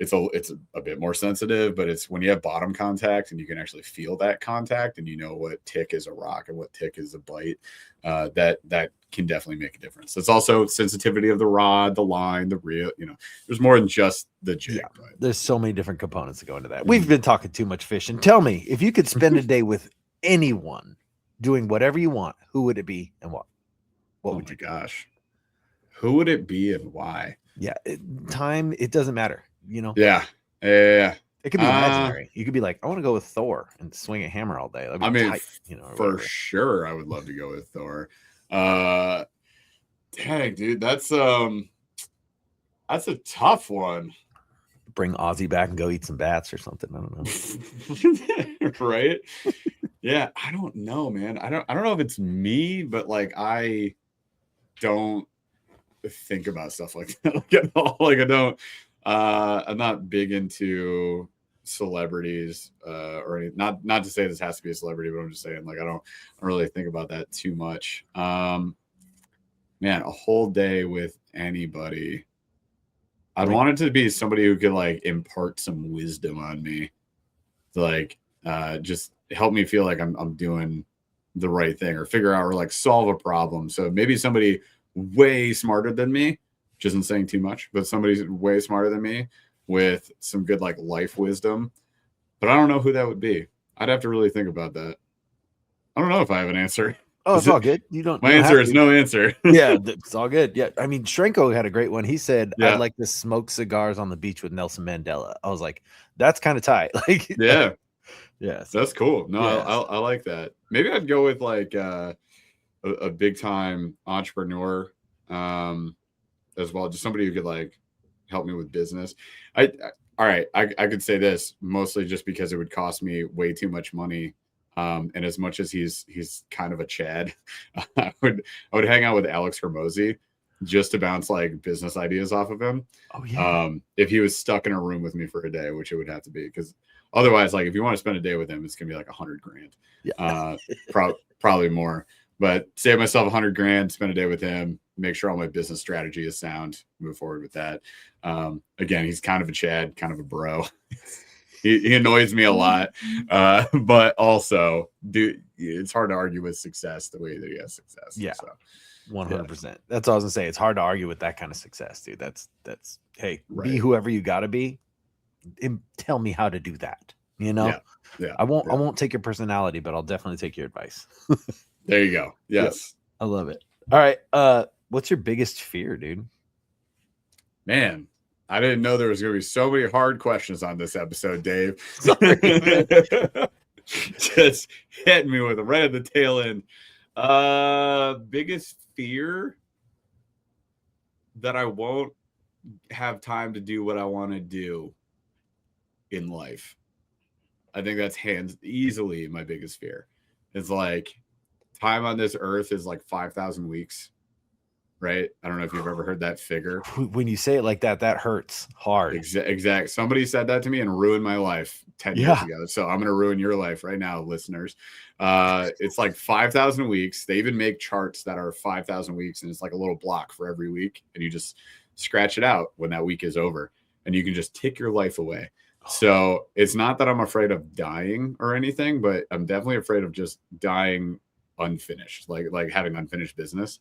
It's a bit more sensitive, but it's when you have bottom contact and you can actually feel that contact and you know what tick is a rock and what tick is a bite, that can definitely make a difference. It's also sensitivity of the rod, the line, the reel. There's more than just the jig. Yeah, there's so many different components that go into that. We've been talking too much fishing. Tell me, if you could spend a day with anyone doing whatever you want, who would it be and what? Gosh, who would it be and why? Yeah, time. It doesn't matter. Yeah. It could be imaginary. You could be like, I want to go with Thor and swing a hammer all day. I mean, for sure, I would love to go with Thor. Dang, dude, that's a tough one. Bring Ozzy back and go eat some bats or something. I don't know. Right? Yeah, I don't know, man. I don't know if it's me, but like I don't think about stuff like that. Like I don't. I'm not big into celebrities or any, not to say this has to be a celebrity, but I'm just saying like I don't really think about that too much. Man, a whole day with anybody. I'd want it to be somebody who could like impart some wisdom on me, like just help me feel like I'm doing the right thing or figure out or like solve a problem. So maybe somebody way smarter than me, which isn't saying too much, but somebody's way smarter than me with some good like life wisdom. But I don't know who that would be. I'd have to really think about that. I don't know if I have an answer. Oh, it's all good. You don't. My answer is no answer. Yeah, it's all good. Yeah, I mean, Shrenko had a great one. He said, "I'd like to smoke cigars on the beach with Nelson Mandela." I was like, "That's kind of tight." Like, yeah, that's cool. No, I like that. Maybe I'd go with like a big time entrepreneur as well, just somebody who could like help me with business. All right, I could say this mostly just because it would cost me way too much money. And as much as he's kind of a Chad, I would hang out with Alex Hermosi just to bounce like business ideas off of him. Oh yeah. If he was stuck in a room with me for a day, which it would have to be, because otherwise, like if you want to spend a day with him, it's gonna be like $100,000. Yeah. Probably more. But save myself $100,000, spend a day with him, make sure all my business strategy is sound, move forward with that. Again, he's kind of a Chad, kind of a bro. He annoys me a lot, but also, dude, it's hard to argue with success the way that he has success. Yeah, so, 100%. That's all I was gonna say. It's hard to argue with that kind of success, dude. That's hey, right. Be whoever you gotta be, and tell me how to do that. you know? Yeah. I won't take your personality, but I'll definitely take your advice. There you go. Yes. Yep. I love it. All right. What's your biggest fear, dude? Man, I didn't know there was going to be so many hard questions on this episode, Dave. Sorry. Just hitting me with it right at the tail end. Biggest fear that I won't have time to do what I want to do in life. I think that's hands easily my biggest fear. It's like time on this earth is like 5,000 weeks, right? I don't know if you've ever heard that figure. When you say it like that, that hurts hard. Exact. Somebody said that to me and ruined my life 10 years ago. So I'm going to ruin your life right now, listeners. It's like 5,000 weeks. They even make charts that are 5,000 weeks, and it's like a little block for every week. And you just scratch it out when that week is over, and you can just tick your life away. So it's not that I'm afraid of dying or anything, but I'm definitely afraid of just dying unfinished, like having unfinished business,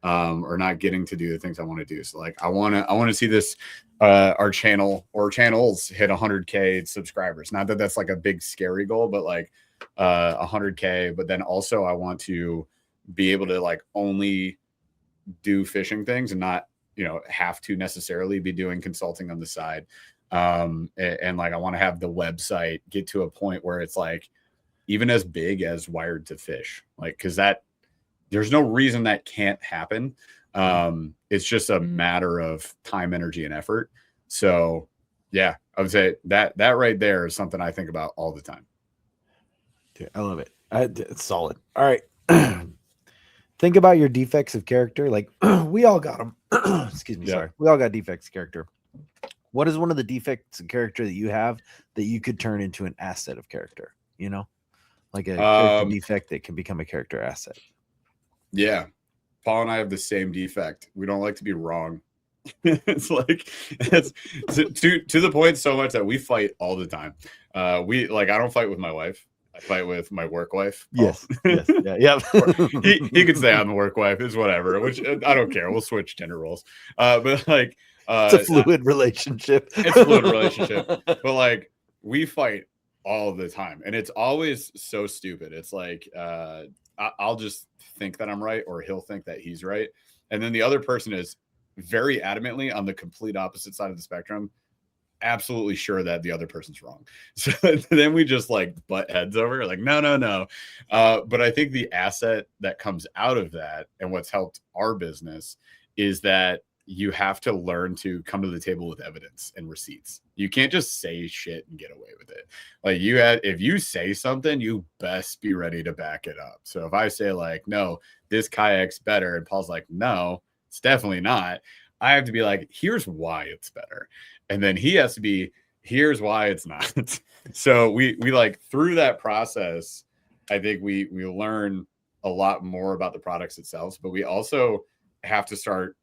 or not getting to do the things I want to do. So like I want to see this our channel or channels hit 100K subscribers. Not that that's like a big scary goal, but like 100K. But then also I want to be able to like only do fishing things and not, have to necessarily be doing consulting on the side. And like I want to have the website get to a point where it's like even as big as Wired to Fish, like because that there's no reason that can't happen. It's just a matter of time, energy, and effort. So yeah, I would say that right there is something I think about all the time. Dude, I love it. It's solid. All right. Think about your defects of character. Like we all got them. Excuse me. Yeah. Sorry. We all got defects of character. What is one of the defects of character that you have that you could turn into an asset of character? Like a character defect that can become a character asset. Yeah. Paul and I have the same defect. We don't like to be wrong. It's like it's to the point so much that we fight all the time. I don't fight with my wife. I fight with my work wife. Yes. Yes. Yeah. he could say I'm the work wife. It's whatever. Which I don't care. We'll switch gender roles. But like it's a fluid relationship. It's a fluid relationship. But like we fight all the time, and it's always so stupid. It's like I'll just think that I'm right, or he'll think that he's right, and then the other person is very adamantly on the complete opposite side of the spectrum, absolutely sure that the other person's wrong. So then we just like butt heads over, like no. But I think the asset that comes out of that, and what's helped our business, is that you have to learn to come to the table with evidence and receipts. You can't just say shit and get away with it. Like if you say something, you best be ready to back it up. So if I say like, no, this kayak's better, and Paul's like, no, it's definitely not, I have to be like, here's why it's better. And then he has to be, here's why it's not. So we like through that process, I think we learn a lot more about the products itself, but we also have to start,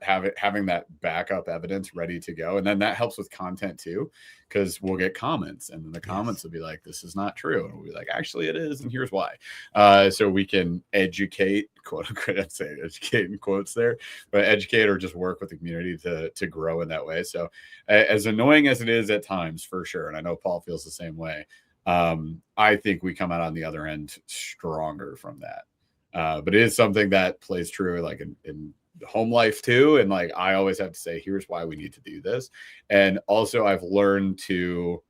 having that backup evidence ready to go. And then that helps with content too, because we'll get comments, and then the comments will be like, this is not true. And we'll be like, actually it is, and here's why. So we can educate, quote unquote, I'd say educate in quotes there, but educate or just work with the community to grow in that way. So as annoying as it is at times, for sure, and I know Paul feels the same way, I think we come out on the other end stronger from that. But it is something that plays true like in home life too, and like I always have to say, here's why we need to do this. And also I've learned to,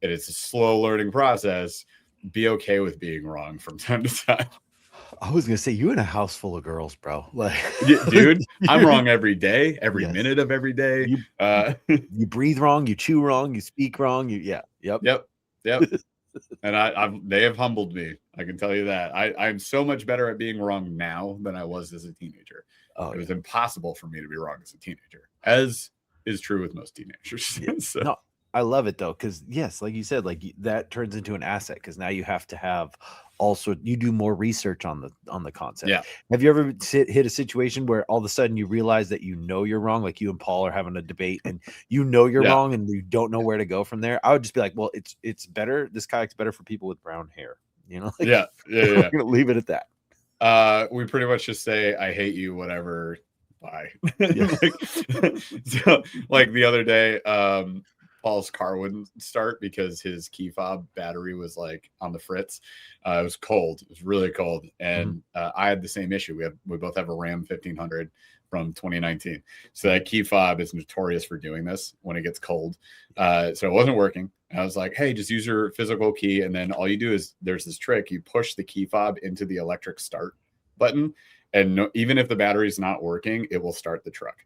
and it's a slow learning process, be okay with being wrong from time to time. I was gonna say, you in a house full of girls, bro. Like, dude, I'm wrong every day, every minute of every day. You breathe wrong, you chew wrong, you speak wrong. Yep. And they have humbled me. I can tell you that. I'm so much better at being wrong now than I was as a teenager. It was impossible for me to be wrong as a teenager, as is true with most teenagers. So. No, I love it though, because yes, like you said, like that turns into an asset, because now you have to have also, you do more research on the concept. Yeah. Have you ever hit a situation where all of a sudden you realize that you're wrong, like you and Paul are having a debate and you're wrong and you don't know where to go from there? I would just be like, well, it's better. This kayak's better for people with brown hair. Like, yeah. We're gonna leave it at that. We pretty much just say, I hate you, whatever. Bye. Yeah. So like the other day, Paul's car wouldn't start because his key fob battery was like on the fritz. It was cold. It was really cold. And I had the same issue. We both have a Ram 1500 from 2019. So that key fob is notorious for doing this when it gets cold. So it wasn't working. And I was like, hey, just use your physical key. And then all you do is there's this trick. You push the key fob into the electric start button. And even if the battery is not working, it will start the truck.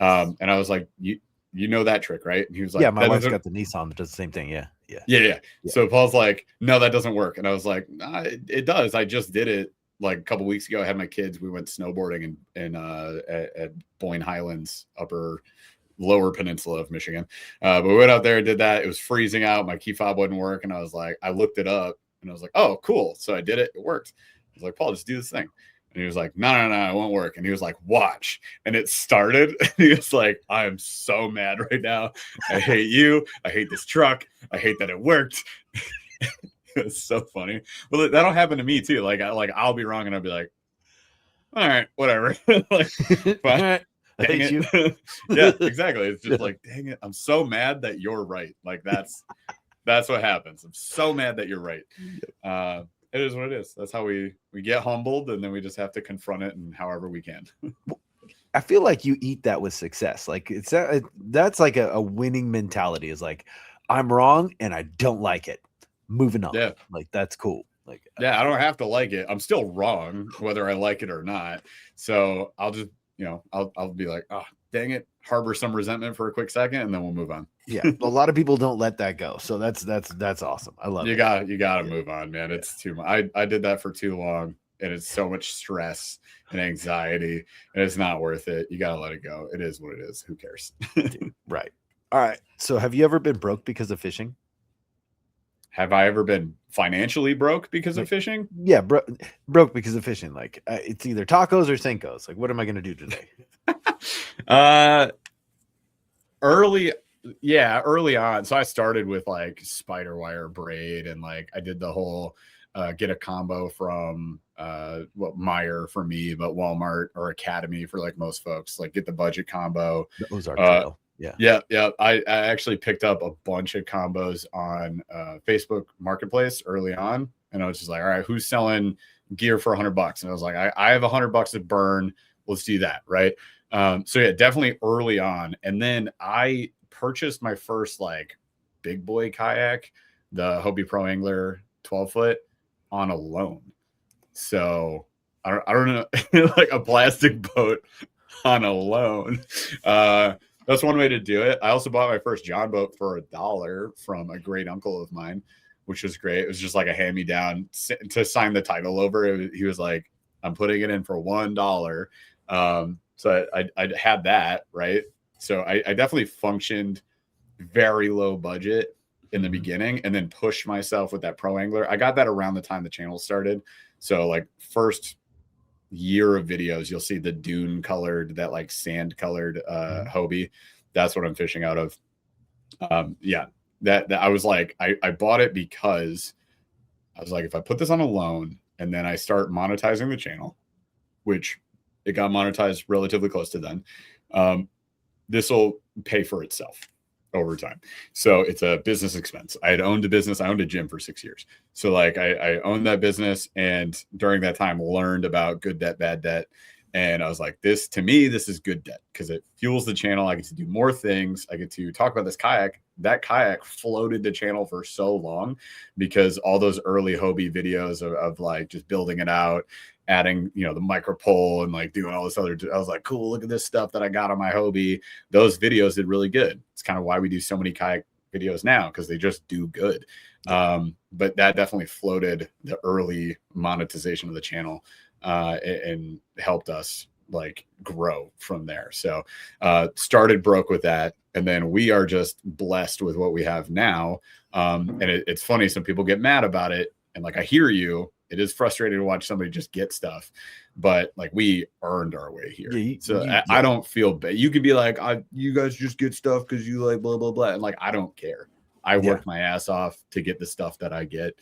And I was like, you know that trick, right? And he was like, yeah, my wife's got the Nissan that does the same thing. Yeah. So Paul's like, no, that doesn't work. And I was like, nah, it does. I just did it like a couple weeks ago. I had my kids. We went snowboarding at Boyne Highlands, lower peninsula of Michigan. But we went out there and did that. It was freezing out. My key fob wouldn't work. And I was like, I looked it up and I was like, oh, cool. So I did it. It worked. I was like, Paul, just do this thing. And he was like, no, it won't work. And he was like, watch. And it started. And he was like, I am so mad right now. I hate you. I hate this truck. I hate that it worked. It's so funny. Well, that'll happen to me too. Like I'll be wrong and I'll be like, all right, whatever. Like, I hate you. Yeah, exactly. It's just like, dang it. I'm so mad that you're right. Like that's what happens. I'm so mad that you're right. It is what it is. That's how we get humbled, and then we just have to confront it and however we can. I feel like you eat that with success. Like that's like a winning mentality. Is like, I'm wrong and I don't like it. Moving on. Yeah. Like that's cool. Like yeah, I don't have to like it. I'm still wrong whether I like it or not. So I'll just I'll be like, oh dang it, harbor some resentment for a quick second, and then we'll move on. Yeah, a lot of people don't let that go. So that's awesome. I love it. You gotta move on, man. Yeah. It's too much. I did that for too long, and it's so much stress and anxiety, and it's not worth it. You gotta let it go. It is what it is. Who cares? Right. All right. So have you ever been broke because of fishing? Have I ever been financially broke because of fishing? Yeah, broke because of fishing. Like it's either tacos or Senkos. Like, what am I going to do today? Early on. So I started with like spider wire braid, and like I did the whole get a combo from Meyer for me, but Walmart or Academy for like most folks. Like get the budget combo. The Ozark Trail. Yeah. I actually picked up a bunch of combos on Facebook Marketplace early on, and I was just like, all right, who's selling gear for $100? And I was like, I have $100 to burn. Let's do that, right? So yeah, definitely early on. And then I purchased my first like big boy kayak, the Hobie Pro Angler 12-foot, on a loan. So I don't know, like a plastic boat on a loan. That's one way to do it. I also bought my first John boat for $1 from a great uncle of mine, which was great. It was just like a hand-me-down to sign the title over. He was like, I'm putting it in for $1. So I had that, right? So I definitely functioned very low budget in the beginning, and then pushed myself with that Pro Angler. I got that around the time the channel started. So like first year of videos, you'll see the dune colored, that like sand colored Hobie. That's what I'm fishing out of. That I was like, I bought it because I was like, if I put this on a loan and then I start monetizing the channel, which it got monetized relatively close to then, this will pay for itself over time. So it's a business expense. I had owned a business. I owned a gym for 6 years. So like I owned that business, and during that time learned about good debt, bad debt. And I was like, this is good debt because it fuels the channel. I get to do more things. I get to talk about this kayak. That kayak floated the channel for so long because all those early Hobie videos of like just building it out, adding, the micro pole and like doing all this other, I was like, cool, look at this stuff that I got on my Hobie. Those videos did really good. It's kind of why we do so many kayak videos now, because they just do good. But that definitely floated the early monetization of the channel and helped us like grow from there. So started broke with that. And then we are just blessed with what we have now. And it's funny, some people get mad about it. And like, I hear you. It is frustrating to watch somebody just get stuff, but like we earned our way here. I don't feel bad. You could be like, you guys just get stuff because you like blah, blah, blah. And like, I don't care. I worked my ass off to get the stuff that I get.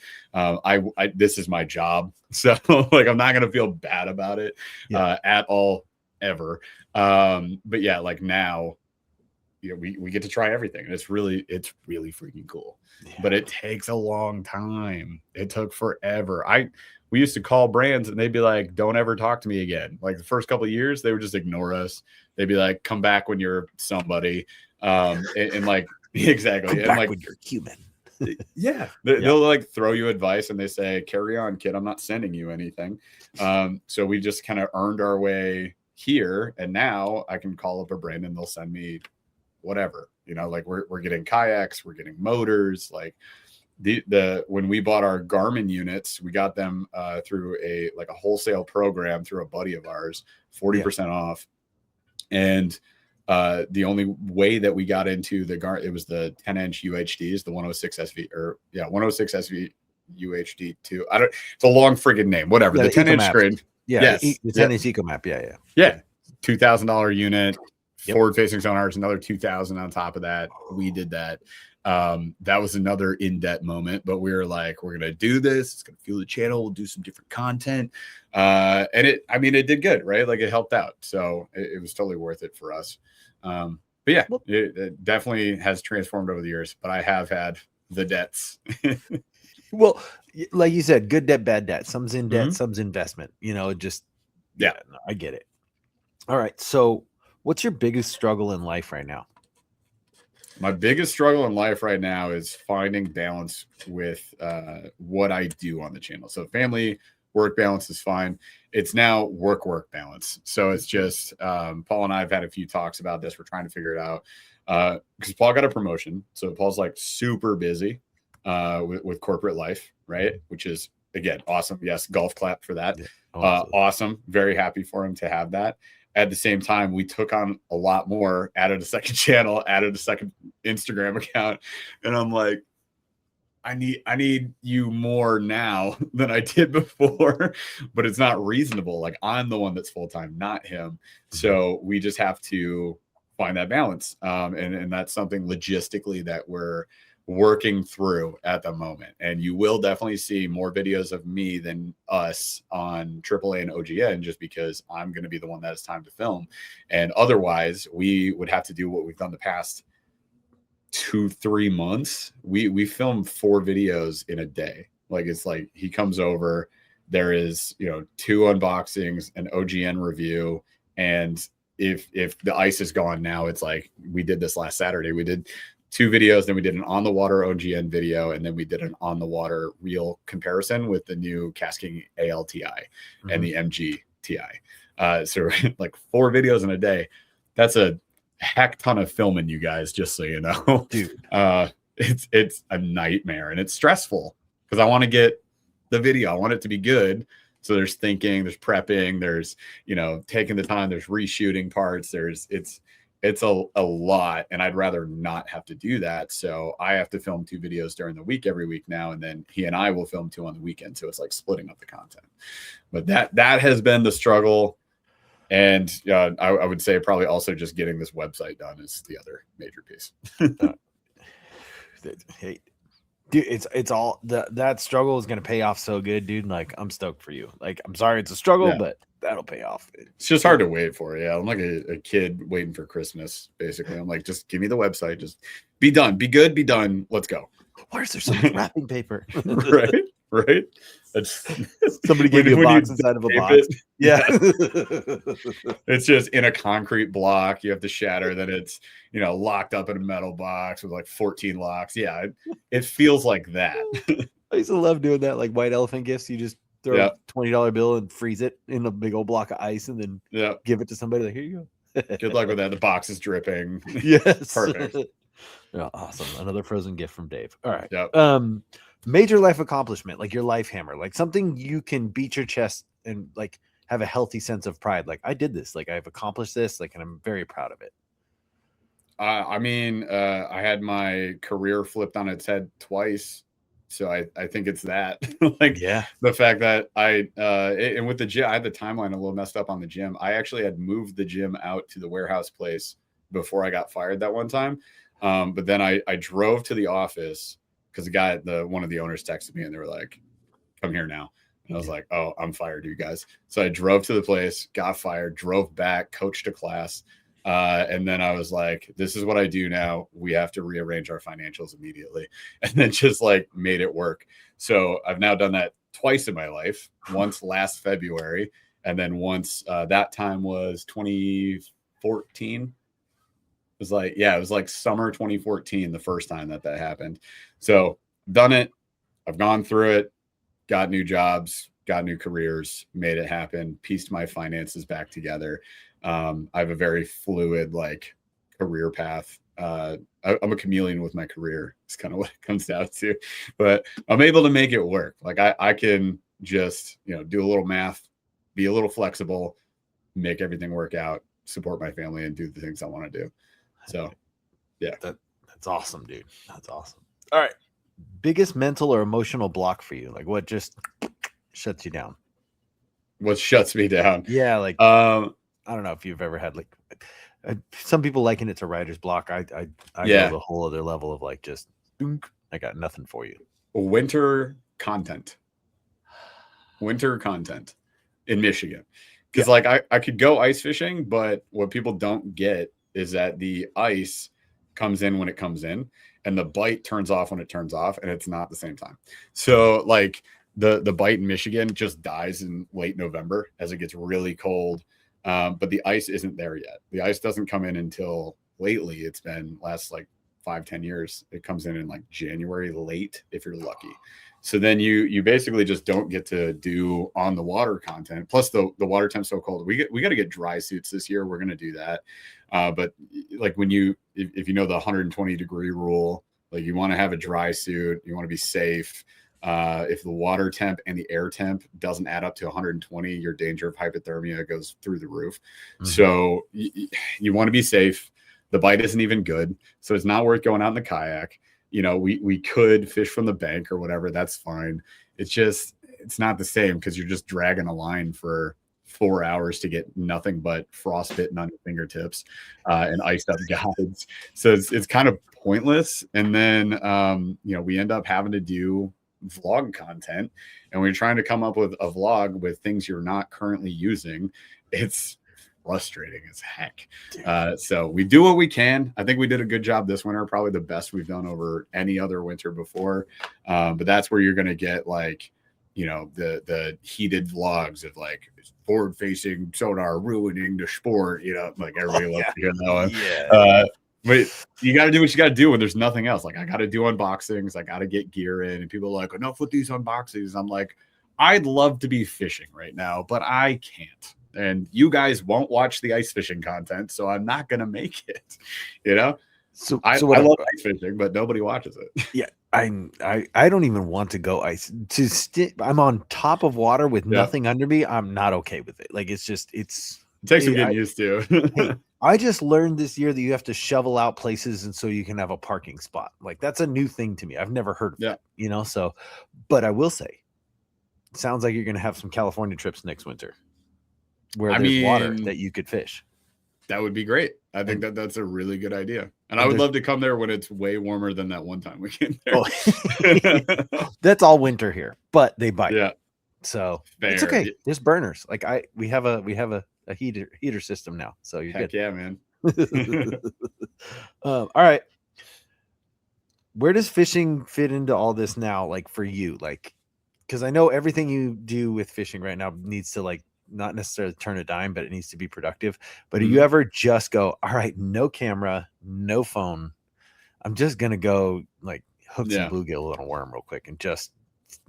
This is my job. So like, I'm not going to feel bad about it at all, ever. But yeah, like now we get to try everything, and it's really freaking cool. Yeah. But it takes a long time. It took forever. We used to call brands and they'd be like, don't ever talk to me again. Like the first couple of years, they would just ignore us. They'd be like, come back when you're somebody. And like, exactly. Come and back like, when you're human. yeah. They'll like throw you advice and they say, carry on, kid. I'm not sending you anything. So we just kind of earned our way here. And now I can call up a brand and they'll send me whatever, like we're getting kayaks, we're getting motors, like when we bought our Garmin units, we got them through a wholesale program through a buddy of ours, 40% off. And the only way that we got into it was the 10-inch UHDs, the 106 SV 106 SV UHD 2. It's a long friggin' name, whatever. The 10-inch screen. Yeah. Yes. The 10-inch EcoMap. Yeah. $2,000 unit, forward facing sonars, another $2,000 on top of that. We did that. That was another in-depth moment, but we were like, we're gonna do this, it's gonna fuel the channel, we'll do some different content, and it did good, right? Like it helped out, so it was totally worth it for us. But yeah, it definitely has transformed over the years, but I have had the debts. Well, like you said, good debt, bad debt. Some's in debt, some's investment. I get it. All right, so what's your biggest struggle in life right now? My biggest struggle in life right now is finding balance with what I do on the channel. So family work balance is fine. It's now work balance. So it's just Paul and I have had a few talks about this. We're trying to figure it out because Paul got a promotion. So Paul's like super busy with corporate life, right? Which is, again, awesome. Yes, golf clap for that. Yeah, awesome. Very happy for him to have that. At the same time, we took on a lot more, added a second channel, added a second Instagram account. And I'm like, I need you more now than I did before, but it's not reasonable. Like I'm the one that's full-time, not him. So we just have to find that balance. And that's something logistically that we're working through at the moment. And you will definitely see more videos of me than us on AAA and OGN, just because I'm going to be the one that has time to film. And otherwise we would have to do what we've done the past 2-3 months. We film 4 videos in a day. Like it's like he comes over, there is 2 unboxings, an OGN review, and if the ice is gone now, it's like we did this last Saturday. We did 2 videos, then we did an on the water OGN video, and then we did an on the water reel comparison with the new Casking ALTI and the MG TI. So like 4 videos in a day. That's a heck ton of filming, you guys, just so you know. Dude. It's a nightmare and it's stressful because I want to get the video. I want it to be good. So there's thinking, there's prepping, there's taking the time, there's reshooting parts, it's a lot, and I'd rather not have to do that. So I have to film 2 videos during the week every week now, and then he and I will film 2 on the weekend. So it's like splitting up the content. But that has been the struggle. And I would say probably also just getting this website done is the other major piece. Hey, dude, it's all that struggle is going to pay off so good, dude. Like I'm stoked for you. Like I'm sorry it's a struggle, but that'll pay off. It's just hard to wait for. Yeah, I'm like a kid waiting for Christmas. Basically, I'm like, just give me the website. Just be done. Be good. Be done. Let's go. Why is there so much wrapping paper? Right. That's somebody gave you a box inside of a box. Yeah. It's just in a concrete block. You have to shatter. Then it's locked up in a metal box with like 14 locks. Yeah, it feels like that. I used to love doing that, like white elephant gifts. You just throw a $20 bill and freeze it in a big old block of ice, and then give it to somebody. Like, here you go. Good luck with that. The box is dripping. Yes, perfect. Yeah, awesome. Another frozen gift from Dave. All right. Yep. Major life accomplishment, like your life hammer, like something you can beat your chest and like have a healthy sense of pride. Like I did this, like I've accomplished this, like, and I'm very proud of it. I had my career flipped on its head twice. So I think it's that. Like the fact that and with the gym, I had the timeline a little messed up on the gym. I actually had moved the gym out to the warehouse place before I got fired that one time. But then I drove to the office because one of the owners texted me and they were like, come here now. And I was like, oh, I'm fired, you guys. So I drove to the place, got fired, drove back, coached a class, And then I was like, this is what I do now. We have to rearrange our financials immediately. And then just like made it work. So I've now done that twice in my life, once last February. And then once that time was 2014. It was like summer 2014, the first time that happened. So done it. I've gone through it, got new jobs, got new careers, made it happen, pieced my finances back together. I have a very fluid like career path. I'm a chameleon with my career. It's kind of what it comes down to, but I'm able to make it work. Like I can just, do a little math, be a little flexible, make everything work out, support my family, and do the things I want to do. So yeah, that's awesome, dude. That's awesome. All right. Biggest mental or emotional block for you? Like what just shuts you down? What shuts me down? Yeah. Like, I don't know if you've ever had like, some people liken it to writer's block. I go the whole other level of like, just, I got nothing for you. Winter content in Michigan. Because like I could go ice fishing, but what people don't get is that the ice comes in when it comes in and the bite turns off when it turns off, and it's not the same time. So like the bite in Michigan just dies in late November as it gets really cold. But the ice isn't there yet. The ice doesn't come in until lately. It's been last like 5-10 years. It comes in like January late if you're lucky. So then you basically just don't get to do on the water content. Plus the water temp's so cold. We got to get dry suits this year. We're going to do that. But like when if you know the 120 degree rule, like you want to have a dry suit, you want to be safe. If the water temp and the air temp doesn't add up to 120, your danger of hypothermia goes through the roof. Mm-hmm. So you want to be safe. The bite isn't even good. So it's not worth going out in the kayak. We could fish from the bank or whatever. That's fine. It's not the same because you're just dragging a line for 4 hours to get nothing but frostbitten on your fingertips and iced up guides. So it's kind of pointless. And then, we end up having to do vlog content, and we're trying to come up with a vlog with things you're not currently using. It's frustrating as heck. So we do what we can. I think we did a good job this winter, probably the best we've done over any other winter before. But that's where you're going to get like, the heated vlogs of like forward facing sonar ruining the sport, like everybody loves to hear that one. Yeah. But you got to do what you got to do when there's nothing else. Like I got to do unboxings. I got to get gear in, and people are like, enough with these unboxings. I'm like, I'd love to be fishing right now, but I can't. And you guys won't watch the ice fishing content, so I'm not going to make it, So I love ice fishing, but nobody watches it. Yeah. I don't even want to go ice I'm on top of water with nothing under me. I'm not okay with it. Like it takes some getting used to. Hey, I just learned this year that you have to shovel out places and so you can have a parking spot. Like that's a new thing to me. I've never heard of that, so, but I will say, it sounds like you're going to have some California trips next winter where there's water that you could fish. That would be great. I think that's a really good idea. And I would love to come there when it's way warmer than that one time we came there. Oh. That's all winter here, but they bite. Yeah. So it's okay. There's burners. Like we have a heater system now. So you're Heck good. Yeah, man. All right. Where does fishing fit into all this now? Like for you, like, because I know everything you do with fishing right now needs to like not necessarily turn a dime, but it needs to be productive. But do you ever just go, all right, no camera, no phone, I'm just gonna go like hook some bluegill on a worm real quick and just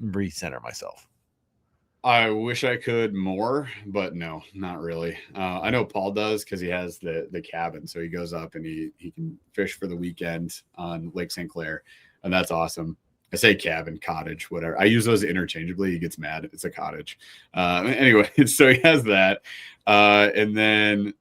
recenter myself? I wish I could more, but no, not really. I know Paul does because he has the cabin, so he goes up and he can fish for the weekend on Lake St. Clair, and that's awesome. I say cabin, cottage, whatever. I use those interchangeably. He gets mad. It's a cottage. Anyway, so he has that. And then,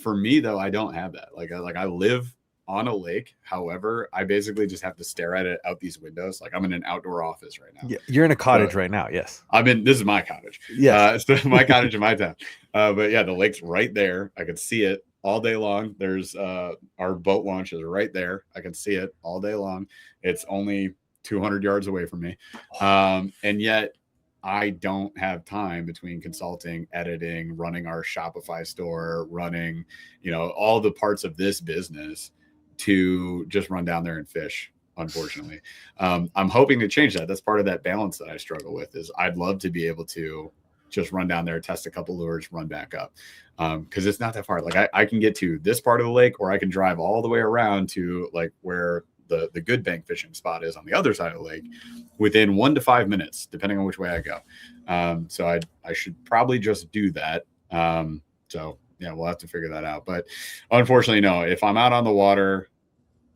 for me, though, I don't have that. Like I live on a lake. However, I basically just have to stare at it out these windows. Like I'm in an outdoor office right now. Yeah, you're in a cottage right now. Yes. This is my cottage. Yeah. So my cottage in my town. But yeah, the lake's right there. I could see it all day long. There's our boat launch is right there. I can see it all day long. It's only 200 yards away from me. And yet I don't have time between consulting, editing, running our Shopify store, running, all the parts of this business to just run down there and fish. Unfortunately, I'm hoping to change that. That's part of that balance that I struggle with. Is I'd love to be able to just run down there, test a couple lures, run back up, because it's not that far. Like I can get to this part of the lake, or I can drive all the way around to like where the good bank fishing spot is on the other side of the lake within 1 to 5 minutes, depending on which way I go. So I should probably just do that. So yeah, we'll have to figure that out. But unfortunately, no, if I'm out on the water,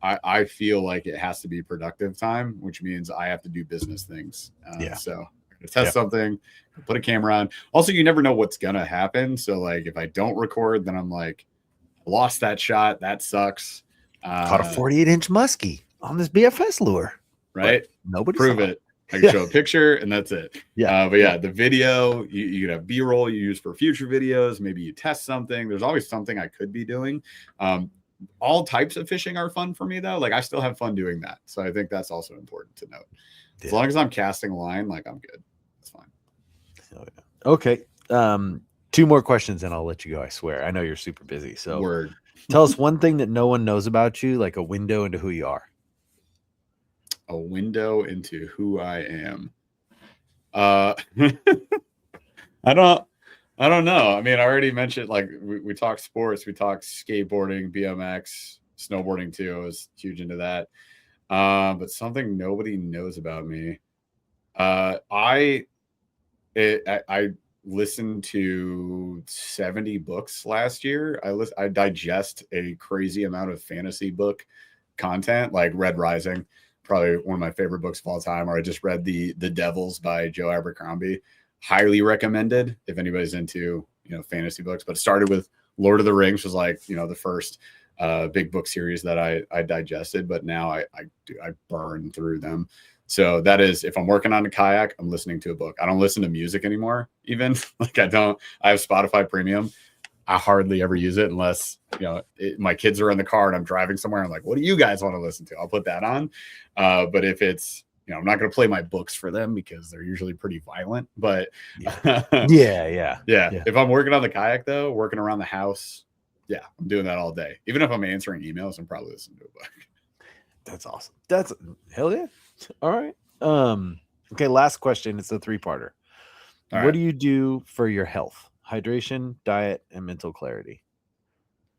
I feel like it has to be productive time, which means I have to do business things. So I'm going to test something, put a camera on. Also, you never know what's going to happen. So like, if I don't record, then I'm like, lost that shot. That sucks. Caught a 48-inch muskie on this BFS lure. Right. Nobody prove it. I can show a picture and that's it. Yeah. But yeah, the video, you could have B-roll you use for future videos. Maybe you test something. There's always something I could be doing. All types of fishing are fun for me though. Like I still have fun doing that. So I think that's also important to note. Yeah. As long as I'm casting a line, like I'm good. That's fine. Okay. 2 more questions and I'll let you go. I swear. I know you're super busy. So Word. Tell us one thing that no one knows about you, like a window into who you are. A window into who I am. I don't know. I mean, I already mentioned, like, we talked sports, we talked skateboarding, BMX, snowboarding too. I was huge into that. But something nobody knows about me. I listened to 70 books last year. I digest a crazy amount of fantasy book content, like Red Rising, probably one of my favorite books of all time. Or I just read The Devils by Joe Abercrombie. Highly recommended if anybody's into fantasy books. But it started with Lord of the Rings, was like the first big book series that I digested. But now I burn through them. So that is, if I'm working on a kayak, I'm listening to a book. I don't listen to music anymore. Even like I have Spotify Premium. I hardly ever use it unless my kids are in the car and I'm driving somewhere. I'm like, what do you guys want to listen to? I'll put that on. But if it's I'm not going to play my books for them because they're usually pretty violent. But yeah. If I'm working on the kayak though, working around the house, I'm doing that all day. Even if I'm answering emails, I'm probably listening to a book. That's awesome. That's hell yeah. All right. Okay. Last question. It's a 3-parter. What do you do for your health? Hydration, diet, and mental clarity.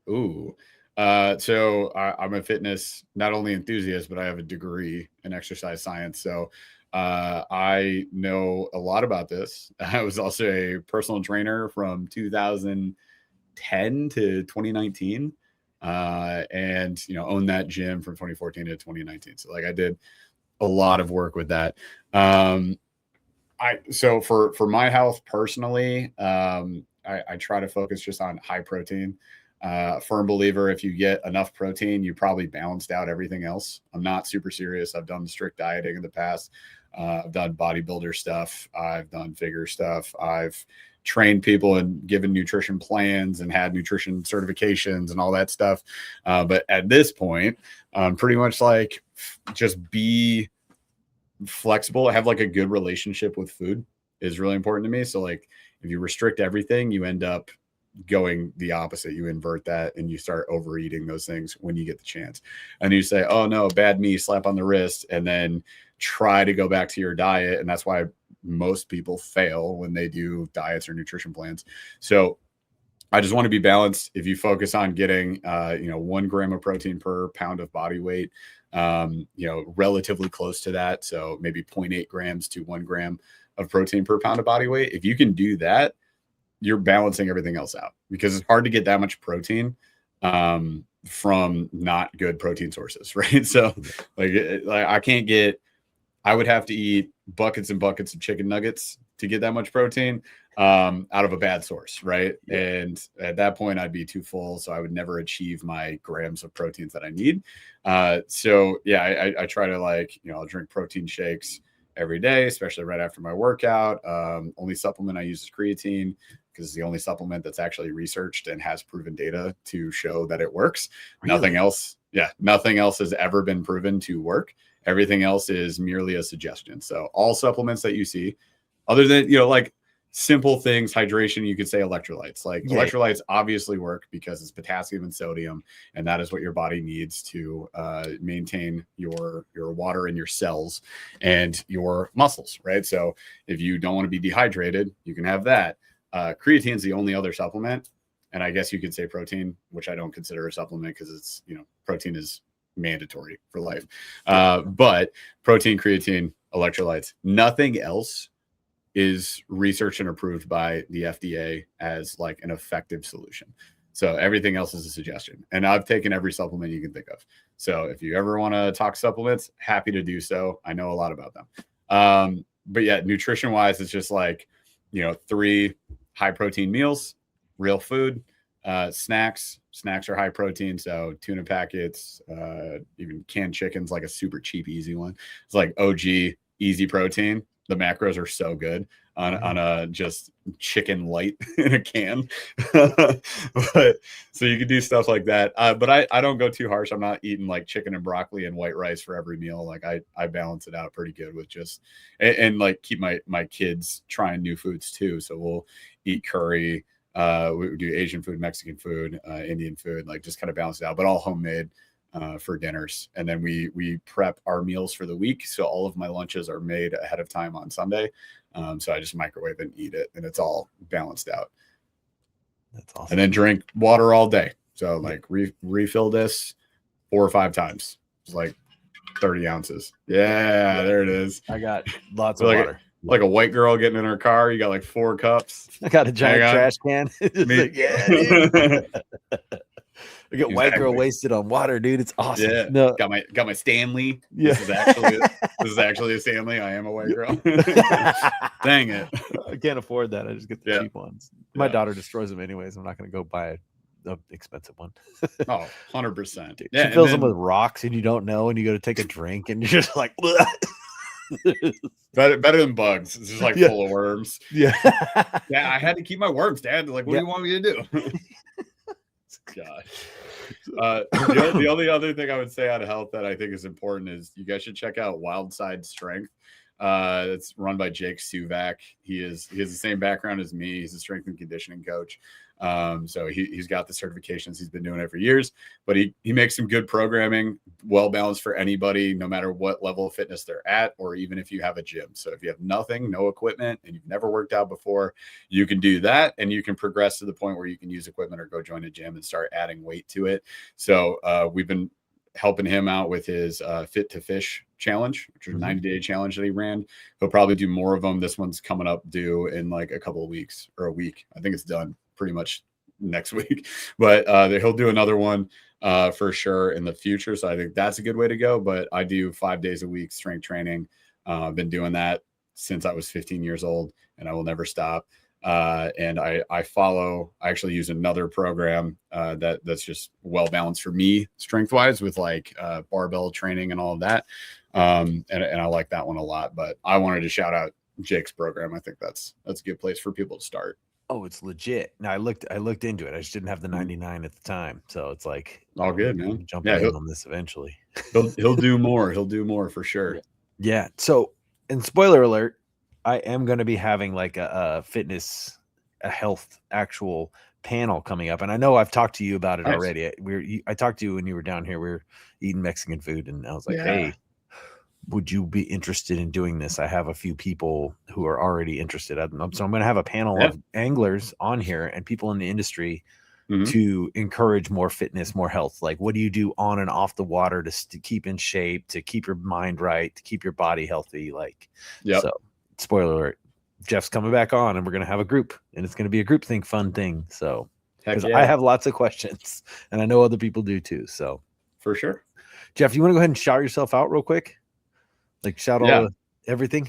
Ooh. So I'm a fitness, not only enthusiast, but I have a degree in exercise science. So I know a lot about this. I was also a personal trainer from 2010 to 2019. And owned that gym from 2014 to 2019. So like I did a lot of work with that. So for my health personally, I try to focus just on high protein. Firm believer, if you get enough protein, you probably balanced out everything else. I'm not super serious. I've done strict dieting in the past. I've done bodybuilder stuff. I've done figure stuff. I've trained people and given nutrition plans and had nutrition certifications and all that stuff. But at this point, pretty much like just be flexible. Have like a good relationship with food is really important to me. So like if you restrict everything, you end up going the opposite. You invert that and you start overeating those things when you get the chance. And you say, oh no, bad me, slap on the wrist, and then try to go back to your diet. And that's why most people fail when they do diets or nutrition plans. So I just want to be balanced. If you focus on getting 1 gram of protein per pound of body weight, relatively close to that. So maybe 0.8 grams to 1 gram of protein per pound of body weight. If you can do that, you're balancing everything else out, because it's hard to get that much protein from not good protein sources, right? So I would have to eat buckets and buckets of chicken nuggets to get that much protein out of a bad source, right? Yeah. And at that point, I'd be too full, so I would never achieve my grams of proteins that I need. I try to I'll drink protein shakes every day, especially right after my workout. Only supplement I use is creatine, because it's the only supplement that's actually researched and has proven data to show that it works. Really? Nothing else has ever been proven to work. Everything else is merely a suggestion. So all supplements that you see, other than, like simple things, hydration, you could say electrolytes. Like electrolytes obviously work because it's potassium and sodium, and that is what your body needs to maintain your water in your cells and your muscles, right? So if you don't want to be dehydrated, you can have that. Creatine is the only other supplement, and I guess you could say protein, which I don't consider a supplement because it's, protein is mandatory for life. But protein, creatine, electrolytes, nothing else is researched and approved by the FDA as like an effective solution. So everything else is a suggestion. And I've taken every supplement you can think of. So if you ever want to talk supplements, happy to do so. I know a lot about them. But yeah, nutrition wise, it's just like, 3 high protein meals, real food, snacks are high protein. So tuna packets, even canned chicken's like a super cheap, easy one. It's like OG easy protein. The macros are so good on a just chicken light in a can. But so you can do stuff like that. But I don't go too harsh. I'm not eating like chicken and broccoli and white rice for every meal. Like I balance it out pretty good with just, and like keep my kids trying new foods too. So we'll eat curry. We do Asian food, Mexican food, Indian food, like just kind of balance it out, but all homemade. For dinners, and then we prep our meals for the week. So all of my lunches are made ahead of time on Sunday. So I just microwave and eat it, and it's all balanced out. That's awesome. And then drink water all day. So like refill this 4 or 5 times. It's like 30 ounces. Yeah, there it is. I got lots of water. Like a white girl getting in her car. You got like 4 cups. I got a giant trash can. Like, yeah, dude. I get white girl wasted on water, dude. It's awesome. Yeah. No. Got my Stanley. Yeah. This is actually a Stanley. I am a white girl. Dang it. I can't afford that. I just get the cheap ones. My daughter destroys them anyways. I'm not going to go buy an expensive one. Oh, 100%. Dude, she fills them with rocks and you don't know, and you go to take a drink and you're just like better than bugs. It's just like full of worms. Yeah. Yeah, I had to keep my worms, Dad. Like, what do you want me to do? God. The only other thing I would say out of health that I think is important is you guys should check out Wild Side Strength. It's run by Jake Suvak. He has the same background as me. He's a strength and conditioning coach. So he's got the certifications. He's been doing it for years, but he makes some good programming, well balanced for anybody, no matter what level of fitness they're at, or even if you have a gym. So if you have nothing, no equipment, and you've never worked out before, you can do that, and you can progress to the point where you can use equipment or go join a gym and start adding weight to it. So we've been helping him out with his Fit to Fish challenge, which is a 90-day challenge that he ran. He'll probably do more of them. This one's coming up due in like a couple of weeks or a week. I think it's done pretty much next week, but he'll do another one for sure in the future. So I think that's a good way to go. But I do 5 days a week strength training. I've been doing that since I was 15 years old, and I will never stop. And I actually use another program that's just well balanced for me strength wise with like barbell training and all of that. And I like that one a lot, but I wanted to shout out Jake's program. I think that's a good place for people to start. Oh, it's legit. Now I looked into it. I just didn't have the 99 at the time. So it's like all good, man. Jumping in on this eventually. He'll do more. He'll do more for sure. Yeah. So, and spoiler alert, I am going to be having like a fitness, a health actual panel coming up. And I know I've talked to you about it already. I talked to you when you were down here. We were eating Mexican food, and I was like, hey, would you be interested in doing this? I have a few people who are already interested. So I'm going to have a panel of anglers on here and people in the industry to encourage more fitness, more health. Like, what do you do on and off the water to keep in shape, to keep your mind right, to keep your body healthy? Like, so spoiler alert, Jeff's coming back on, and we're going to have a group, and it's going to be a group think fun thing. So I have lots of questions, and I know other people do too. So for sure. Jeff, you want to go ahead and shout yourself out real quick? Like shout all everything.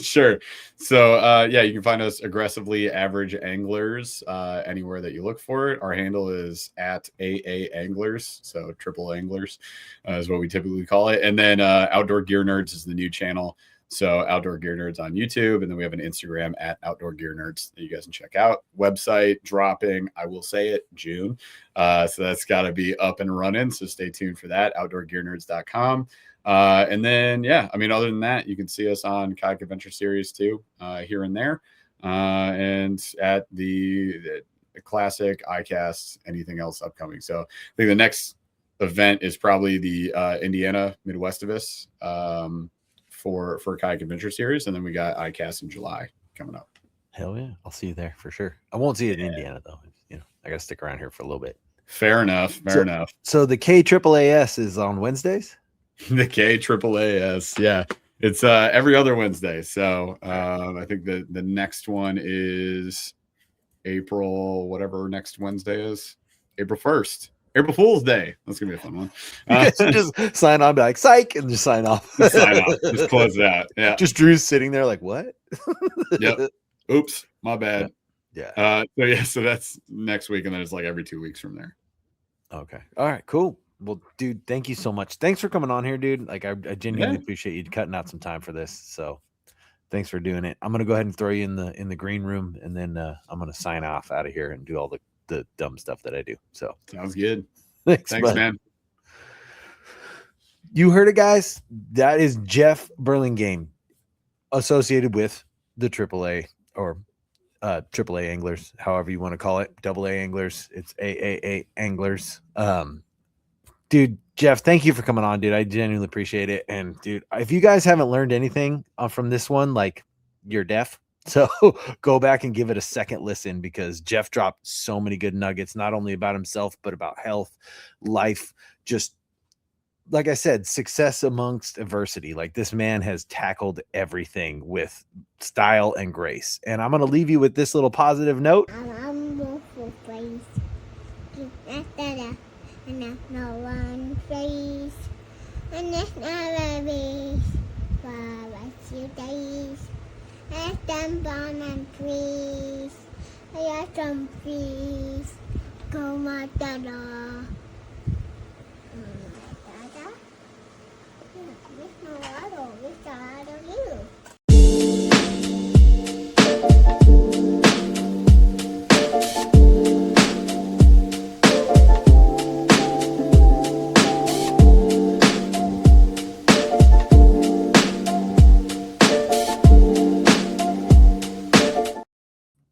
Sure. So you can find us Aggressively Average Anglers anywhere that you look for it. Our handle is at AA Anglers, so triple anglers is what we typically call it. And then Outdoor Gear Nerds is the new channel. So Outdoor Gear Nerds on YouTube, and then we have an Instagram at Outdoor Gear Nerds that you guys can check out. Website dropping, I will say it, June. So that's got to be up and running. So stay tuned for that. OutdoorGearNerds.com. And then, yeah, I mean, other than that, you can see us on Kayak Adventure Series 2 here and there, and at the Classic, ICAST, anything else upcoming. So I think the next event is probably the Indiana Midwestivus for Kayak Adventure Series, and then we got ICAST in July coming up. Hell yeah, I'll see you there for sure. I won't see it in Indiana though. You know, I got to stick around here for a little bit. Fair enough. Fair enough. So the KAAS is on Wednesdays. The KAAS, yeah, it's every other Wednesday. So I think the next one is April, whatever next Wednesday is, April 1st. April Fool's Day. That's gonna be a fun one. Just sign on, be like psych, and just sign off. Sign off. Just close it out. Yeah. Just Drew's sitting there like, what? Yep. Oops, my bad. Yeah. So that's next week, and then it's like every 2 weeks from there. Okay. All right. Cool. Well, dude, thank you so much. Thanks for coming on here, dude. Like, I genuinely appreciate you cutting out some time for this. So, thanks for doing it. I'm gonna go ahead and throw you in the green room, and then I'm gonna sign off out of here and do all the dumb stuff that I do. So, sounds good. Thanks man. You heard it, guys. That is Jeff Burlingame, associated with the AAA or AAA anglers, however you want to call it. AA anglers. It's AAA anglers. Dude, Jeff, thank you for coming on, dude. I genuinely appreciate it. And dude, if you guys haven't learned anything from this one, like, you're deaf. So go back and give it a second listen, because Jeff dropped so many good nuggets, not only about himself, but about health, life, just like I said, success amongst adversity. Like, this man has tackled everything with style and grace. And I'm going to leave you with this little positive note. And there's no one face, and there's no babies for a few days. There's some banana trees, there's some trees, come out the door.